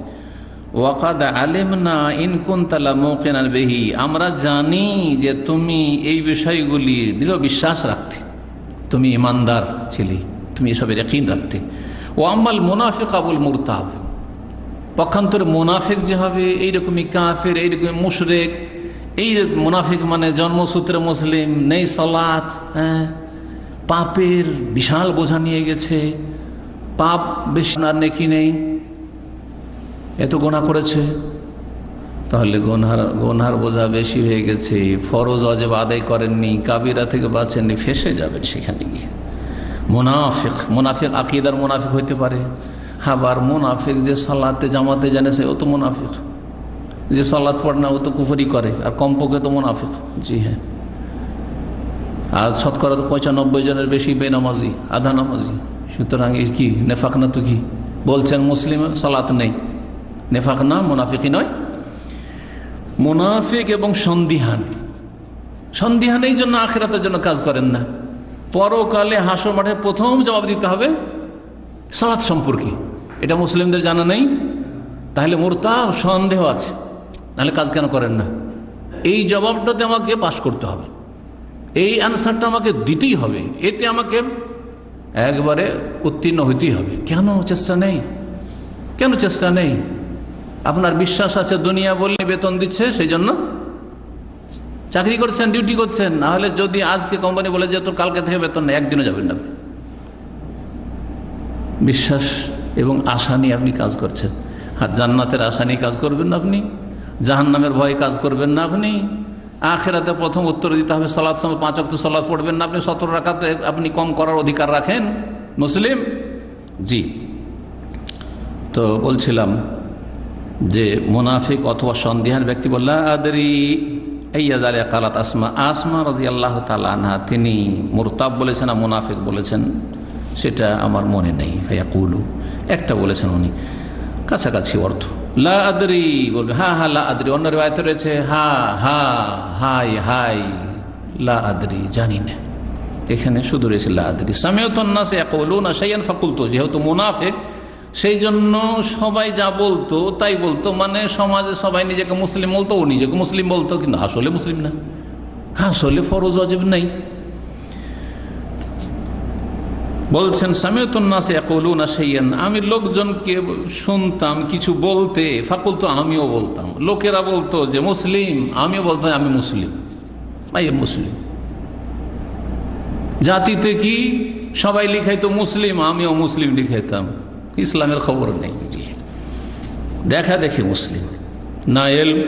ওয়াকাদ আলিমনা ইন কুনতা লামুকিনান বিহি, আমরা জানি যে তুমি এই বিষয়গুলি দৃঢ় বিশ্বাস রাখতে, তুমি ইমানদার ছিলে, তুমি এসবের ইয়াকিন রাখতে। ও আম্মাল মুনাফিক আবুল মুরতাব, পক্ষান্তরে মুনাফিক যে হবে এইরকমই কাফের, এইরকম মুশরিক, এই মুনাফিক মানে জন্মসূত্রে মুসলিম, নেই সালাত, পাপের বিশাল বোঝা নিয়ে গেছে, পাপ বেশি আর নেকি নেই, এত গোনা করেছে, তাহলে গোনার বোঝা বেশি হয়ে গেছে, ফরজ ওয়াজিব আদায় করেননি, কাবিরা থেকে বাঁচেননি, ফেসে যাবেন সেখানে গিয়ে। মুনাফিক আকীদার মুনাফিক হইতে পারে। আবার মুনাফিক যে সালাতে জামাতে জানেছে ও তো মুনাফিক, যে সালাত পড়ে না ও তো কুফরি করে, আর কমপক্ষে তো মুনাফিক। জি হ্যাঁ, আর শতকরা তো 95 জনের বেশি বেনামাজি, আধা নামাজি। সুতরাং এই কি নেফাক না? তো কি বলছেন মুসলিম সালাত নেই, নেফাক না, মুনাফিকই নয়। মুনাফিক এবং সন্দিহান এই জন্য আখিরাতের জন্য কাজ করেন না। পরকালে হাসর মাঠে প্রথম জবাব দিতে হবে সালাত সম্পর্কে, এটা মুসলিমদের জানা নেই, তাহলে মুরতাব, সন্দেহ আছে, তাহলে কাজ কেন করেন না? এই জবাবটাতে আমাকে পাশ করতে হবে, এই অ্যান্সারটা আমাকে দিতেই হবে, এতে আমাকে একবারে উত্তীর্ণ হইতেই হবে। কেন চেষ্টা নেই? কেন চেষ্টা নেই? আপনার বিশ্বাস আছে দুনিয়া বললে বেতন দিচ্ছে, সেই জন্য চাকরি করছেন, ডিউটি করছেন। না হলে যদি আজকে কোম্পানি বলে যে তোর কালকে থেকে বেতন নেই, একদিনও যাবেন না। বিশ্বাস এবং আশা নিয়ে আপনি কাজ করছেন। আর জান্নাতের আশা নিয়ে কাজ করবেন না আপনি, জাহান্নামের ভয়ে কাজ করবেন না আপনি। আখিরাতে প্রথম উত্তর দিতে হবে সালাত সময় 5 ওয়াক্ত সালাত পড়বেন না আপনি, 17 রাকাতে আপনি কম করার অধিকার রাখেন মুসলিম। জি, তো বলছিলাম যে মুনাফিক অথবা সন্দিহান ব্যক্তি বললা আদরি কালাত আসমা রাদিয়াল্লাহু তাআলা আনহা, তিনি মুরতাব বলেছেন না মুনাফিক বলেছেন সেটা আমার মনে নেই। ফায়াকুলু, একটা বলেছেন উনি, কাছাকাছি অর্থ। লা আদরি বলবে, হা হা লা আদরি। অন্য রিওয়ায়াতে রয়েছে হা হা হাই হাই লা আদরি, জানি না। এখানে শুধু রয়েছে লা আদরি। সামিআতুন নাস ইয়াকুলুনা শাইআন ফাকুলতু, যেহেতু মুনাফিক সেই জন্য সবাই যা বলতো তাই বলতো, মানে সমাজে সবাই নিজেকে মুসলিম বলতো, ও নিজেকে মুসলিম বলতো, কিন্তু আসলে মুসলিম না, আসলে ফরজ ওয়াজিব নাই। বলছেন সামিআতুন নাস ইয়াকুলুনা শাইআন, আমি লোকজনকে শুনতাম কিছু বলতে, ফাকুলতু, আমিও বলতাম। লোকেরা বলতো যে মুসলিম, আমিও বলতাম আমি মুসলিম, ভাই মুসলিম। জাতিতে কি সবাই লিখাইতো মুসলিম, আমিও মুসলিম লিখাইতাম, ইসলামের খবর নেই। জি, দেখা দেখি মুসলিম, না এলম,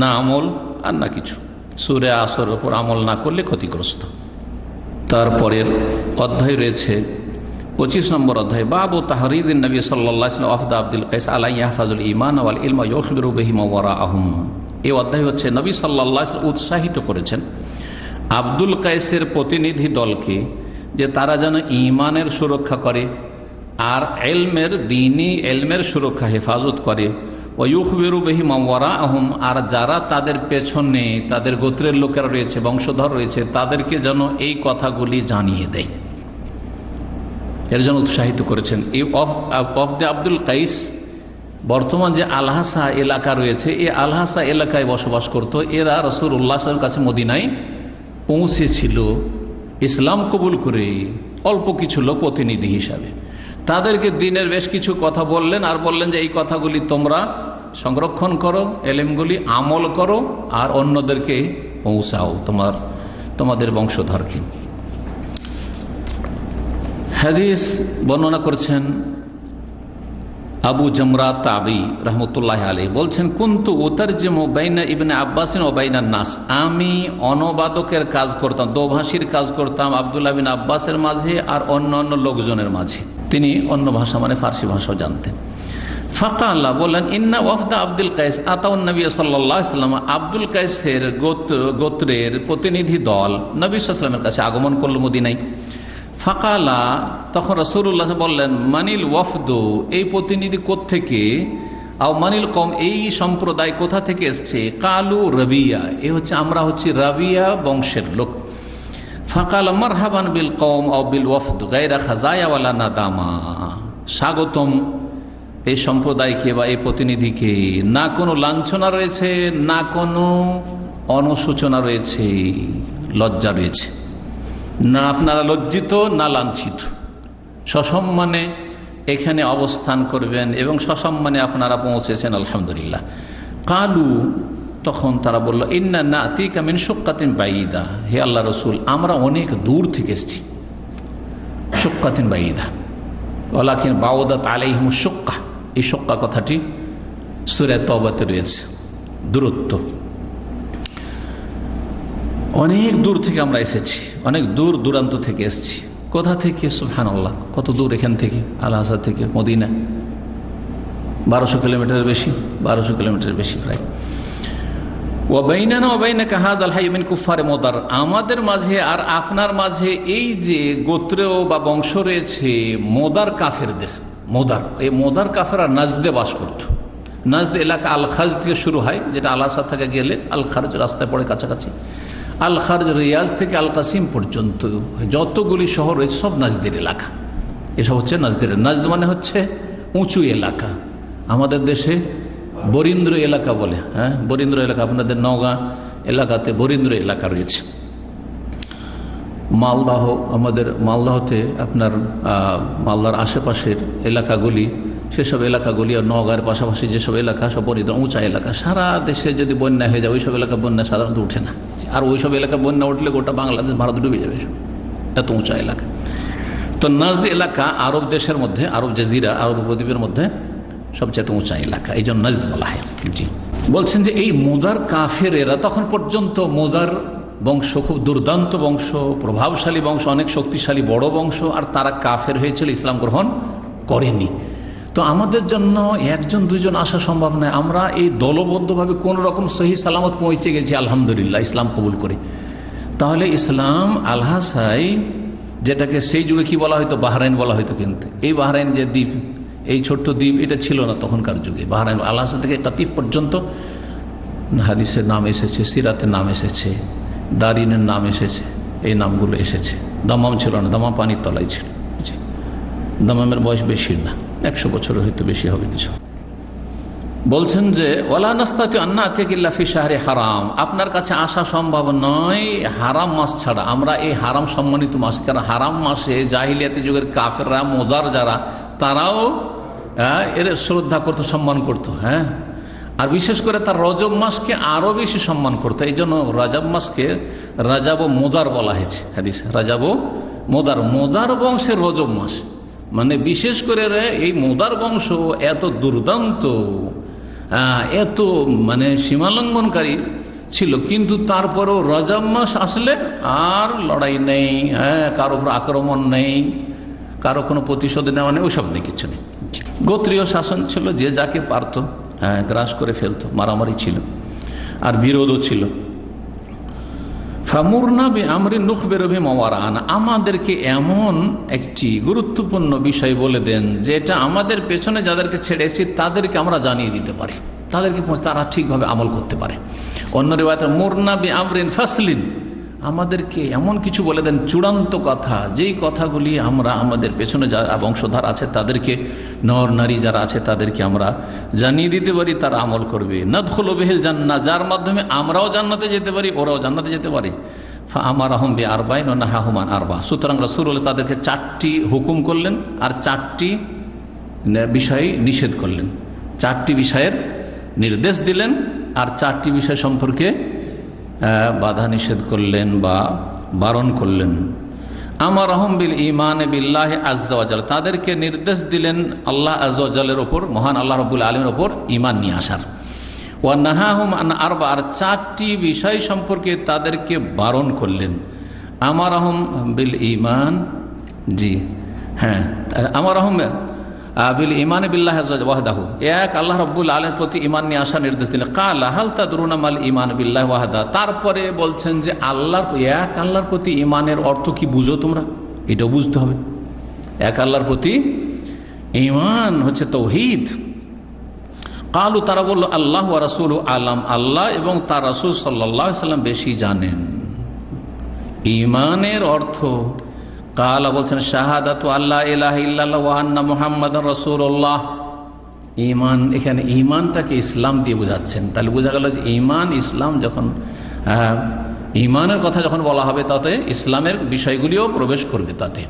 না আমল, আর না কিছু। সূরা আসর উপর আমল না করলে ক্ষতিগ্রস্ত। তারপরের অধ্যায় রয়েছে 25 নম্বর অধ্যায়, বাবু তাহরিদিন নবী সাল্লাল্লাহু আলাইহি ওয়াসাল্লাম আফদা আব্দুল কাইস আলা ইয়াহফাজুল ঈমান ওয়াল ইলম ওয়া ইউখবিরু বিহি মা ওয়ারাআহুম। এই অধ্যায় হচ্ছে নবী সাল্লাল্লাহু আলাইহি ওয়াসাল্লাম উৎসাহিত করেছেন আব্দুল কাইসের প্রতিনিধি দলকে যে তারা যেন ঈমানের সুরক্ষা করে আর এলমের, দ্বীনি এলমের সুরক্ষা হেফাজত করে। ওয়া ইউখবিরু বিহি মা ওয়ারাআহুম, আর যারা তাদের পেছনে তাদের গোত্রের লোকেরা রয়েছে, বংশধর রয়েছে, তাদেরকে যেন এই কথাগুলি জানিয়ে দেয়, এর জন্য উৎসাহিত করেছেন। এই অফদে আব্দুল কাইস বর্তমান যে আলহাসা এলাকা রয়েছে, এই আলহাসা এলাকায় বসবাস করত। এরা রাসূলুল্লাহ সাল্লাল্লাহু আলাইহি ওয়াসাল্লামের কাছে মদিনায় পৌঁছেছিল ইসলাম কবুল করে, অল্প কিছু লোক প্রতিনিধি হিসাবে। তাদেরকে দিনের বেশ কিছু কথা বললেন, আর বললেন যে এই কথাগুলি তোমরা সংরক্ষণ করো, এলেমগুলি আমল করো, আর অন্যদেরকে পৌঁছাও, তোমাদের বংশধরকে। হাদিস বর্ণনা করছেন আবু জামরা তাবি রহমতুল্লাহ আলাইহি, বলছেন কুনতু উতারজিমু বাইনা ইবনে আব্বাস ও বাইনান নাস, আমি অনুবাদকের কাজ করতাম, দোভাষীর কাজ করতাম আব্দুল্লাহ বিন আব্বাসের মাঝে আর অন্যান্য লোকজনের মাঝে। তিনি অন্য ভাষা মানে ফার্সি ভাষাও জানতেন। ফাকাল্লাহ বললেন, ইন্না ওয়াফদা আব্দুল কাইস আতাউন নবী সাল্লাল্লাহু আলাইহি ওয়াসাল্লাম, আব্দুল কাইসের গোত্রের প্রতিনিধি দল নবী সাল্লাল্লাহু আলাইহি ওয়াসাল্লামের কাছে আগমন করল মদিনায়। ফাকালা, তখন রাসূলুল্লাহ বললেন, মানিল ওয়াফদু, এই প্রতিনিধি কোত্থেকে, আও মানিল কওম, এই সম্প্রদায় কোথা থেকে এসছে। কালু রাবিয়া, এ হচ্ছে আমরা হচ্ছি রাবিয়া বংশের লোক। ফাকালা মারহাবান বিল কওম আও বিল ওয়াফদ গায়রা খাজায়া ওয়ালা নাদামা, স্বাগতম এই সম্প্রদায়কে বা এই প্রতিনিধিকে, না কোনো লাঞ্ছনা রয়েছে, না কোনো অনুশোচনা রয়েছে, লজ্জা রয়েছে, না আপনারা লজ্জিত না লাঞ্ছিত, সসম্মানে এখানে অবস্থান করবেন এবং সসম্মানে আপনারা পৌঁছেছেন, আলহামদুলিল্লাহ। কালু, তখন তারা বলল, ইন্না নাতিকা মিন শুক্কাতিন বাইদা, হে আল্লাহ রসুল, আমরা অনেক দূর থেকে এসেছি। শুক্কাতিন বাইদা, ওয়ালাকিন বাউদাত আলাইহিমুশ শুক্কা, এই শুক্কা কথাটি সূরা তওবাতে রয়েছে, দূরত্ব। অনেক দূর থেকে আমরা এসেছি, অনেক দূর দূরান্ত থেকে এসেছি। কোথা থেকে? সুবহানাল্লাহ, কত দূর এখান থেকে? আল আজহার থেকে মদিনা 1200 কিলোমিটারের বেশি, 1200 কিলোমিটারের বেশি প্রায়। ওয়াবাইনানা ওয়াবাইনাকা হাযাল হাই মিন কুফারে মুদার, আমাদের মাঝে আর আপনার মাঝে এই যে গোত্রেও বা বংশ রয়েছে মোদার কাফেরদের। মোদার, এই মোদার কাফেররা নাজদে বাস করত। নাজদ এলাকা আল খাজ থেকে শুরু হয়, যেটা আল আসাদ থেকে গেলে আল খারজ রাস্তায় পড়ে কাছাকাছি। আল খারজ রিয়াজ থেকে আল কাসিম পর্যন্ত যতগুলি শহর রয়েছে সব নাজদের এলাকা। এসব হচ্ছে নাজদের। নাজদ মানে হচ্ছে উঁচু এলাকা। আমাদের দেশে বরিন্দ্র এলাকা বলে, হ্যাঁ, বরিন্দ্র এলাকা। আপনাদের নওগাঁ এলাকাতে বরিন্দ্র এলাকা রয়েছে। মালদাহ, আমাদের মালদাহতে আপনার মালদার আশেপাশের এলাকাগুলি, সেসব এলাকাগুলি আর নওগাঁর পাশাপাশি যেসব এলাকা সব বরিন্দ্র উঁচা এলাকা। সারা দেশে যদি বন্যা হয়ে যায় ওইসব এলাকা বন্যা সাধারণত উঠে না, আর ওইসব এলাকা বন্যা উঠলে গোটা বাংলাদেশ ভারত ডুবে যাবে, এত উঁচা এলাকা। তো নাজদ এলাকা আরব দেশের মধ্যে, আরব জাজিরা, আরব উপদ্বীপের মধ্যে সবচেয়ে উঁচা এলাকা, এই জন্য নাজদ বলা হয়। জি, বলছেন যে এই মুদার কাফেরেরা, তখন পর্যন্ত মুদার বংশ খুব দুর্দান্ত বংশ, প্রভাবশালী বংশ, অনেক শক্তিশালী বড় বংশ, আর তারা কাফের হয়েছিল, ইসলাম গ্রহণ করেনি। তো আমাদের জন্য একজন দুজন আসা সম্ভব নয়। আমরা এই দলবদ্ধভাবে কোন রকম সহি সালামত পৌঁছে গেছি, আলহামদুলিল্লাহ, ইসলাম কবুল করে। তাহলে ইসলাম আলহাসাই, যেটাকে সেই যুগে কি বলা হয়তো, বাহরাইন বলা হয়তো, কিন্তু এই বাহরাইন যে দ্বীপ, এই ছোট্ট দ্বীপ, এটা ছিল না তখনকার যুগে। বাহরাইন আলহাসা থেকে কাতিফ পর্যন্ত হাদিসের নাম এসেছে, সিরাতের নাম এসেছে, দারিনের নাম এসেছে, এই নামগুলো এসেছে। দামাম ছিল না, দামাম পানির তলায় ছিল। দামামের বয়স বেশি না, 100 বছরের হয়তো বেশি হবে কিছু। বলছেন যে ওয়ালা নাস্তাতি আন নাতিকিল্লা ফি শাহরি হারাম, আপনার কাছে আসা সম্ভব নয় হারাম মাস ছাড়া। আমরা এই হারাম সম্মানিত মাস, কারণ হারাম মাসে জাহিলিয়াতি যুগের কাফেররা, মোদার যারা, তারাও এর শ্রদ্ধা করতো, সম্মান করতো। হ্যাঁ, আর বিশেষ করে তার রজব মাসকে আরো বেশি সম্মান করতো। এই জন্য রজব মাসকে রাজাব ও মোদার বলা হয়েছে হাদিসে। রাজাব ও মোদার, মোদার বংশের রজব মাস, মানে বিশেষ করে এই মোদার বংশ এত দুর্দান্ত, এত মানে সীমালঙ্ঘনকারী ছিল, কিন্তু তারপরেও রজব মাস আসলে আর লড়াই নেই, হ্যাঁ, কারো উপর আক্রমণ নেই, কারো কোনো প্রতিশোধ নেওয়া নেই, ওসব নেই, কিছু নেই। গোত্রীয় শাসন ছিল, যে যাকে পারত হ্যাঁ গ্রাস করে ফেলতো, মারামারি ছিল, আর বিরোধও ছিল। ফামুরনা বি আমরি নুখবির বিহি মাওয়ারানা, আমাদেরকে এমন একটি গুরুত্বপূর্ণ বিষয় বলে দেন যেটা আমাদের পেছনে যাদেরকে ছেড়ে এসেছি তাদেরকে আমরা জানিয়ে দিতে পারি, তাদেরকে তারা ঠিকভাবে আমল করতে পারে। অন্য রিওয়ায়াতে মুরনা বি আমরিন ফাসলিন, আমাদেরকে এমন কিছু বলে দেন, চূড়ান্ত কথা, যেই কথাগুলি আমরা আমাদের পেছনে যারা বংশধর আছে তাদেরকে, নর নারী যারা আছে তাদেরকে আমরা জানিয়ে দিতে পারি, তারা আমল করবে। নাদখুলু বিহিল জান্নাহ, যার মাধ্যমে আমরাও জান্নাতে যেতে পারি, ওরাও জান্নাতে যেতে পারে। ফাআমারাহুম বিআরবাইন ওয়া নাহাহুম আন আরবা, সুতরাং রাসূলুল্লাহ তাদেরকে 4টি হুকুম করলেন আর 4টি বিষয় নিষেধ করলেন, 4টি বিষয়ের নির্দেশ দিলেন আর 4টি বিষয় সম্পর্কে বাধা নিষেধ করলেন বা বারণ করলেন। আমারহুম বিল ঈমান বিল্লাহি আযজা ওয়া জাল্লা, তাদেরকে নির্দেশ দিলেন আল্লাহ আযজা ওয়া জাল্লার উপর, মহান আল্লাহ রাব্বুল আলামিনের উপর ঈমান নিয়ে আসার। ওয়া নাহাহুম আন আরবা, আর 4টি বিষয় সম্পর্কে তাদেরকে বারণ করলেন। আমারহুম বিল ঈমান, জি হ্যাঁ, আমারহুম বিল ঈমান বিল্লাহি ওয়াহদাহু, এক আল্লাহ রাব্বুল আলামিনের প্রতি ঈমান নিয়ে আসার নির্দেশ দিলেন। ক্বালা হাল তাদরুনা মাল ঈমান বিল্লাহি ওয়াহদা, তারপরে বলছেন যে এক আল্লাহর প্রতি ঈমানের অর্থ কি বুঝো তোমরা, এটাও বুঝতে হবে। এক আল্লাহর প্রতি ঈমান হচ্ছে তাওহীদ। ক্বালু, তারা বলল আল্লাহু ওয়া রাসূলুহু আলাম, আল্লাহ এবং তার রাসূল সাল্লাল্লাহু আলাইহি ওয়াসাল্লাম বেশি জানেন ঈমানের অর্থ। কালা বলছেন শাহাদাতু আল্লা ইলাহা ইল্লাল্লাহ ওয়া আন্না মুহাম্মাদার রাসূলুল্লাহ। ঈমান, এখানে ঈমানটাকে ইসলাম দিয়ে বোঝাচ্ছেন। তাহলে বোঝা গেল যে ঈমান, ইসলাম, যখন ঈমানের কথা যখন বলা হবে তাতে ইসলামের বিষয়গুলিও প্রবেশ করবে তাতে।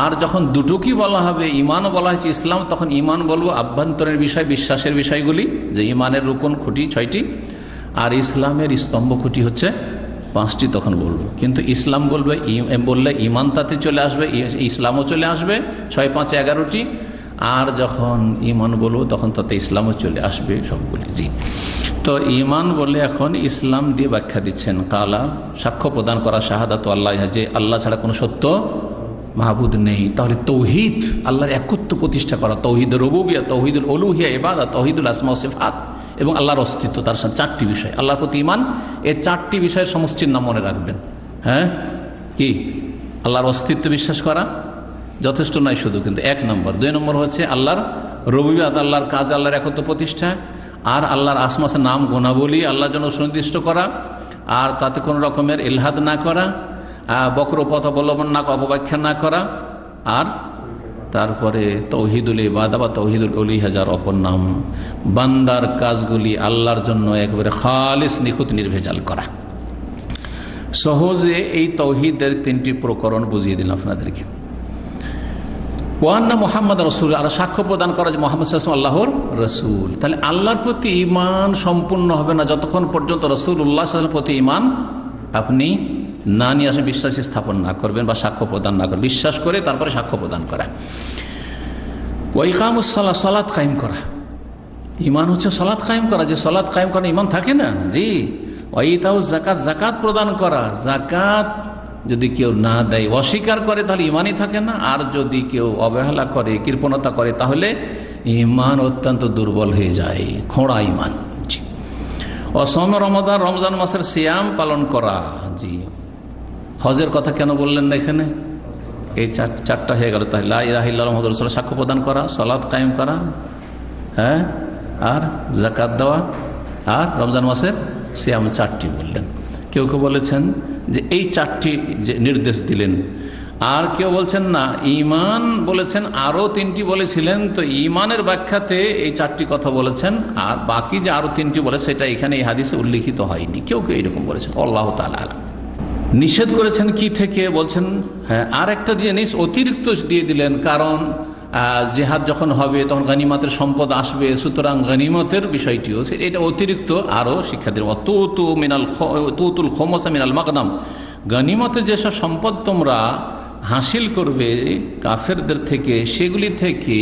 আর যখন দুটোকেই বলা হবে, ইমানও বলা হয়েছে ইসলাম, তখন ইমান বলবো আভ্যন্তরের বিষয়, বিশ্বাসের বিষয়গুলি, যে ইমানের রুকন খুঁটি 6টি, আর ইসলামের স্তম্ভ খুঁটি হচ্ছে 5টি, তখন বলবো। কিন্তু ইসলাম বললে ইমান তাতে চলে আসবে, ইসলামও চলে আসবে, 6, 5, 11টি। আর যখন ইমান বলবো তখন তাতে ইসলামও চলে আসবে সবগুলি। জি, তো ইমান বলে এখন ইসলাম দিয়ে ব্যাখ্যা দিচ্ছেন। কালা, সাক্ষ্য প্রদান করা, শাহাদাত আল্লাহ, যে আল্লাহ ছাড়া কোনো সত্য মাহবুদ নেই। তাহলে তৌহিদ, আল্লাহর একত্ব প্রতিষ্ঠা করা, তৌহিদুল রুবুবিয়্যাহ, তৌহিদুল উলুহিয়্যাহ, ইবাদত, তৌহিদুল আসমা ওয়া সিফাত, এবং আল্লাহর অস্তিত্ব, তার সাথে 4টি বিষয়, আল্লাহর প্রতি ঈমান। এই 4টি বিষয়ের সমষ্টির নাম মনে রাখবেন। হ্যাঁ, কি? আল্লাহর অস্তিত্ব বিশ্বাস করা যথেষ্ট নয় শুধু, কিন্তু 1 নম্বর। 2 নম্বর হচ্ছে আল্লাহর রুবুবিয়্যাহ, আল্লাহর কাজ, আল্লাহর একত্ব প্রতিষ্ঠা, আর আল্লাহর আসমাসের নাম গুণাবলী আল্লাহর জন্য সুনির্দিষ্ট করা, আর তাতে কোনো রকমের ইলহাদ না করা, বক্র পথ অবলম্বন না, অপব্যাখ্যা না করা। আর তারপরে তৌহিদুল ইবাদা বা তৌহিদুল উলুহিয়্যাহ, যার অপর নাম, বান্দার কাজগুলি আল্লাহর জন্য একেবারে খালিস, নিখুঁত, নির্ভেজাল করা। সহজে এই তৌহিদের 3টি প্রকরণ বুঝিয়ে দিলাম আপনাদেরকে। ওয়ান্না মুহাম্মদ রাসূল, আর সাক্ষ্য প্রদান করা যে মুহাম্মদ সাল্লাল্লাহু আলাইহি ওয়াসাল্লাম আল্লাহর রাসূল। তাহলে আল্লাহর প্রতি ঈমান সম্পূর্ণ হবে না যতক্ষণ পর্যন্ত রাসূলুল্লাহ সাল্লাল্লাহু আলাইহি ওয়াসাল্লামের প্রতি ঈমান আপনি না নিয়ে আসেন, বিশ্বাসী স্থাপন না করবেন বা সাক্ষ্য প্রদান না করবেন। বিশ্বাস করে তারপরে সাক্ষ্য প্রদান করা। ওয়া ইকামুস সালাহ, সালাত কায়েম করা। ঈমান হচ্ছে সালাত কায়েম করা। যে সালাত কায়েম করা ঈমান থাকে না? জি। ওয়া ইতাউজ যাকাত, যাকাত প্রদান করা। যাকাত যদি কেউ না দেয়, অস্বীকার করে, তাহলে ঈমানই থাকে না। আর যদি কেউ অবহেলা করে, কৃপণতা করে, তাহলে ঈমান অত্যন্ত দুর্বল হয়ে যায়, খোঁড়া ঈমান। জি। অসম রমাদান, রমজান মাসের সিয়াম পালন করা। জি। হজের কথা কেন বললেন না এখানে? এই 4টা হয়ে গেল। তাহলে লা ইলাহা ইল্লাল্লাহ মুহাম্মাদুর রাসূলুল্লাহ, সাক্ষ্য প্রদান করা, সালাত কায়েম করা, হ্যাঁ, আর যাকাত দেওয়া, আর রমজান মাসের সিয়াম, 4টি বললেন। কেউ কেউ বলেছেন যে এই 4টি যে নির্দেশ দিলেন, আর কেউ বলছেন না, ঈমান বলেছেন, আরও 3টি বলেছিলেন। তো ঈমানের ব্যাখ্যাতে এই 4টি কথা বলেছেন, আর বাকি যে আরও 3টি বলে সেটা এখানে এই হাদিসে উল্লিখিত হয়নি। কেউ কেউ এরকম বলেছেন, আল্লাহু তাআলা আলাম। নিষেধ করেছেন কি থেকে বলছেন? হ্যাঁ, আর একটা জিনিস অতিরিক্ত দিয়ে দিলেন, কারণ জিহাদ যখন হবে তখন গনিমতের সম্পদ আসবে, সুতরাং গনিমতের বিষয়টিও এটা অতিরিক্ত আরও শিক্ষা দিলেন। তুতুল খোমসা মিনাল মাগনাম, গনিমতের যেসব সম্পদ তোমরা হাসিল করবে কাফেরদের থেকে, সেগুলি থেকে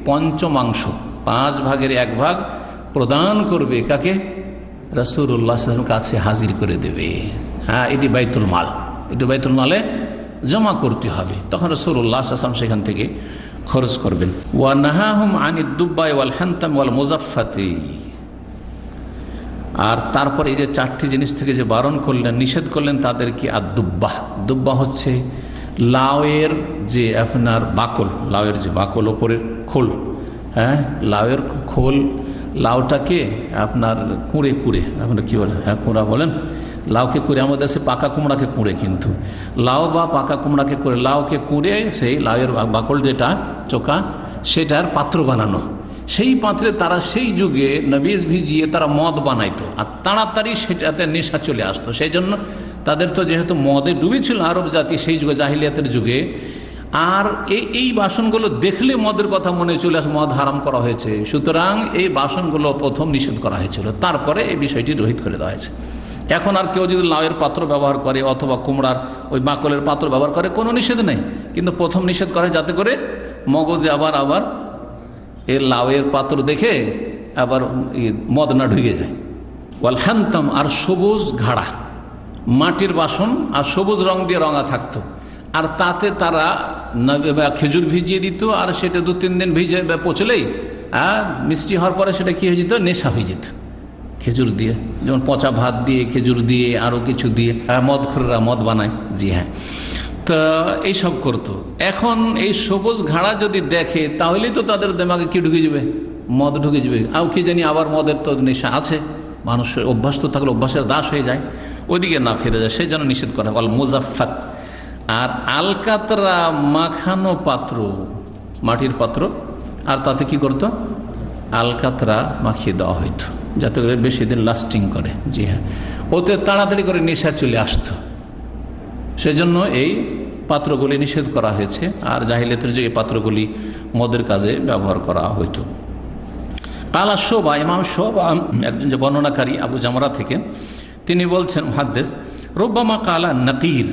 5/5, 5 ভাগের 1 ভাগ প্রদান করবে কাকে? রাসূলুল্লাহ সাল্লাল্লাহু আলাইহি ওয়াসাল্লামের কাছে হাজির করে দেবে। হ্যাঁ, এটি বাইতুল মাল, এটি বাইতুল মালে জমা করতে হবে। তখন রাসূলুল্লাহ সাল্লাল্লাহু আলাইহি ওয়াসাল্লাম সেখান থেকে খরচ করবেন। ওয়া নাহাহুম আনিদ দুব্বাই ওয়াল হানতাম ওয়াল মুজাফফাতি। আর তারপরে এই যে 4টি জিনিস থেকে যে বারণ করলেন, নিষেধ করলেন তাদেরকে, আর দুব্বাহ, দুব্বাহ হচ্ছে লাউয়ের যে আপনার বাকল, লাউয়ের যে বাকল, ওপরের খোল, হ্যাঁ, লাউয়ের খোল, লাউটাকে আপনার কুঁড়ে কুঁড়ে, আপনার কী বলেন? হ্যাঁ, কুঁড়া বলেন। লাউকে কুঁড়ে, আমাদের দেশে পাকা কুমড়াকে কুঁড়ে, কিন্তু লাউ বা পাকা কুমড়াকে কুঁড়ে, লাউকে কুঁড়ে সেই লাউয়ের বাকল যেটা চোকা, সেটার পাত্র বানানো। সেই পাত্রে তারা সেই যুগে নবীজ ভিজিয়ে তারা মদ বানাইতো, আর তাড়াতাড়ি সেটাতে নেশা চলে আসতো। সেই জন্য তাদের তো যেহেতু মদে ডুবেছিল আরব জাতি সেই যুগে, জাহিলিয়াতের যুগে, আর এই বাসনগুলো দেখলে মদের কথা মনে চলে আসে, মদ হারাম করা হয়েছে। সুতরাং এই বাসনগুলো প্রথম নিষেধ করা হয়েছিল, তারপরে এই বিষয়টি রহিত করে দেওয়া হয়েছে। এখন আর কেউ যদি লাউয়ের পাত্র ব্যবহার করে অথবা কুমড়ার ওই বাকলের পাত্র ব্যবহার করে, কোনো নিষেধ নেই, কিন্তু প্রথম নিষেধ করে যাতে করে মগজে আবার এর লাউয়ের পাত্র দেখে আবার মদ না ঢুকে যায়। ওয়াল হানতাম, আর সবুজ ঘাড়া, মাটির বাসন আর সবুজ রং দিয়ে রঙা থাকতো, আর তাতে তারা খেজুর ভিজিয়ে দিত, আর সেটা 2-3 দিন ভিজে পচলেই মিষ্টি হওয়ার পরে সেটা কি হয়ে যেত? নেশা হয়ে যেত। খেজুর দিয়ে, যেমন পচা ভাত দিয়ে, খেজুর দিয়ে, আরও কিছু দিয়ে মদখোররা মদ বানায়। জি হ্যাঁ, তো এইসব করতো। এখন এই সবুজ ঘাড়া যদি দেখে, তাহলেই তো তাদের দিমাগে কি ঢুকে যাবে? মদ ঢুকে যাবে। আর কি জানি আবার মদের তো নেশা আছে, মানুষের অভ্যাস তো থাকলে অভ্যাসের দাস হয়ে যায়, ওইদিকে না ফিরে যায়, সেই জন্য নিষেধ করা। আল মুজাফফাত, আর আলকাতরা মাখানো পাত্র, মাটির পাত্র, আর তাতে কি করতো? আলকাতরা মাখিয়ে দেওয়া হইতো, যাতে করে বেশি দিন লাস্টিং করে। জি হ্যাঁ, ওতে তাড়াতাড়ি করে নেশা চলে আসতো। সেজন্য এই পাত্রগুলি নিষেধ করা হয়েছে। আর জাহিলিয়াতের যুগে পাত্রগুলি মদের কাজে ব্যবহার করা হইত। কালা শোভা, ইমাম শোভা একজন যে বর্ণনাকারী আবু জামরা থেকে, তিনি বলছেন মুহাদ্দিস, রুব্বামা কালা নাকির,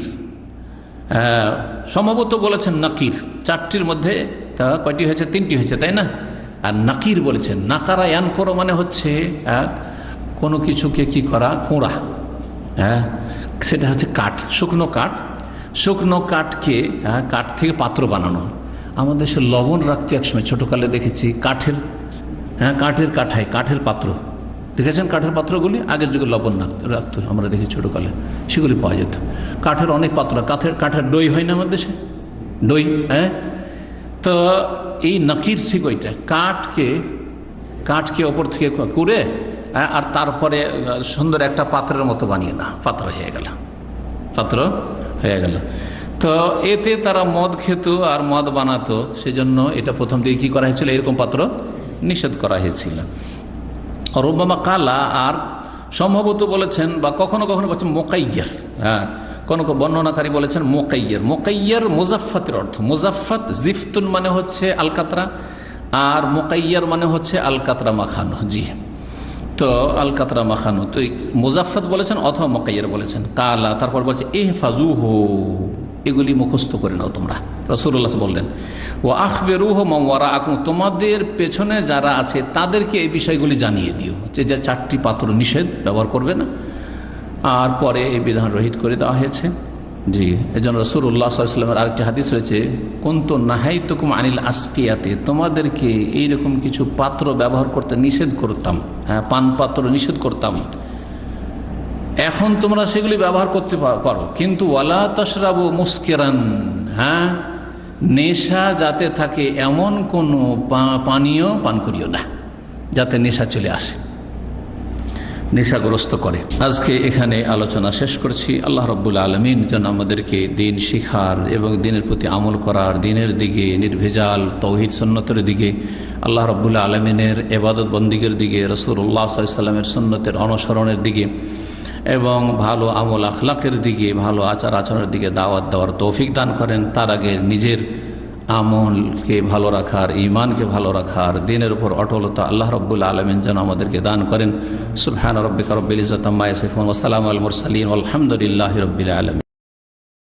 সম্ভবত বলেছেন নাকির। চারটির মধ্যে তা কয়টি হয়েছে? তিনটি হয়েছে, তাই না? আর নাকির বলেছেন। নাকারা ইয়ান করো মানে হচ্ছে কোনো কিছুকে কি করা, কোঁড়া। সেটা হচ্ছে কাঠ, শুকনো কাঠ। শুকনো কাঠকে কাঠ থেকে পাত্র বানানো। আমাদের দেশে লবণ রাখতো একসময়, ছোটকালে দেখেছি কাঠের, কাঠের কাঠায় কাঠের পাত্র দেখেছেন। কাঠের পাত্রগুলি আগের যুগে লবণ রাখতো, আমরা দেখি ছোটকালে, সেগুলি পাওয়া যেত। কাঠের অনেক পাত্র, কাঠের দই হয় না আমাদের দেশে, দই। তো এই নাকির ঠিক ওইটা, কাঠকে ওপর থেকে কুড়ে আর তারপরে সুন্দর একটা পাত্রের মতো বানিয়ে না, পাত্র হয়ে গেল। তো এতে তারা মদ খেত আর মদ বানাতো, সেজন্য এটা প্রথম দিকে কি করা হয়েছিল, এরকম পাত্র নিষেধ করা হয়েছিল। রুব্বামা কালা, আর সম্ভবত বলেছেন বা কখনো কখনো বলছেন মোকাইয়ার। কোন বর্ণনাকারী বলেছেন মোকাইয়ার। মোকাইয়ার মুজাফফাতের অর্থ, মুজাফফাত জিফতুন মানে হচ্ছে আলকাতরা, আর মোকাইয়ার মানে হচ্ছে আলকাতরা মাখানো। জি, তো আলকাতরা মাখানো, তো মুজাফফাত বলেছেন অথবা মোকাইয়ার বলেছেন। কালা, তারপর বলছে ইহফাজুহু, এগুলি মুখস্থ করে নাও তোমরা। রাসূলুল্লাহ বললেন ও আখবিরুহু মান ওয়ারাআকুম, তোমাদের পেছনে যারা আছে তাদেরকে এই বিষয়গুলি জানিয়ে দিও, যে চারটি পাত্র নিষেধ, ব্যবহার করবে না। আর পরে এই বিধান রহিত করে দেওয়া হয়েছে। জি, এজন্য রাসূলুল্লাহ সাল্লাল্লাহু আলাইহি ওয়াসাল্লামের আরেকটি হাদিস রয়েছে, কুনতু নাহাইতুকুম আনিল আসকিয়াতে, তোমাদেরকে এইরকম কিছু পাত্র ব্যবহার করতে নিষেধ করতাম, পান পাত্র নিষেধ করতাম। এখন তোমরা সেগুলি ব্যবহার করতে পারো, কিন্তু ওয়ালা তাশরাবু মুসকিরান, নেশা যাতে থাকে এমন কোন পানীয় পান করিও না যাতে নেশা চলে আসে, নেশাগ্রস্ত করে। আজকে এখানে আলোচনা শেষ করছি। আল্লাহ রাব্বুল আলামিন যেন আমাদেরকে দিন শিখার এবং দিনের প্রতি আমল করার, দিনের দিকে নির্ভেজাল তাওহীদ সুন্নতের দিকে, আল্লাহ রাব্বুল আলামিনের ইবাদত বন্দেগীর দিকে, রাসূলুল্লাহ সাল্লাল্লাহু আলাইহি ওয়াসাল্লামের সুন্নতের অনুসরণের দিকে এবং ভালো আমল আখলাকের দিকে, ভালো আচার আচরণের দিকে দাওয়াত দেওয়ার তৌফিক দান করেন। তার আগে নিজের আমলকে ভালো রাখার, ঈমানকে ভালো রাখার, দিনের উপর অটলতা আল্লাহ রাব্বুল আলামিন যেন আমাদেরকে দান করেন। সুবহান রাব্বিকা রাব্বিল ইজ্জাতি আম্মা ইয়াসিফুন ওয়া সালামুন আলাল মুরসালিন ওয়ালহামদুলিল্লাহি রাব্বিল আলামিন।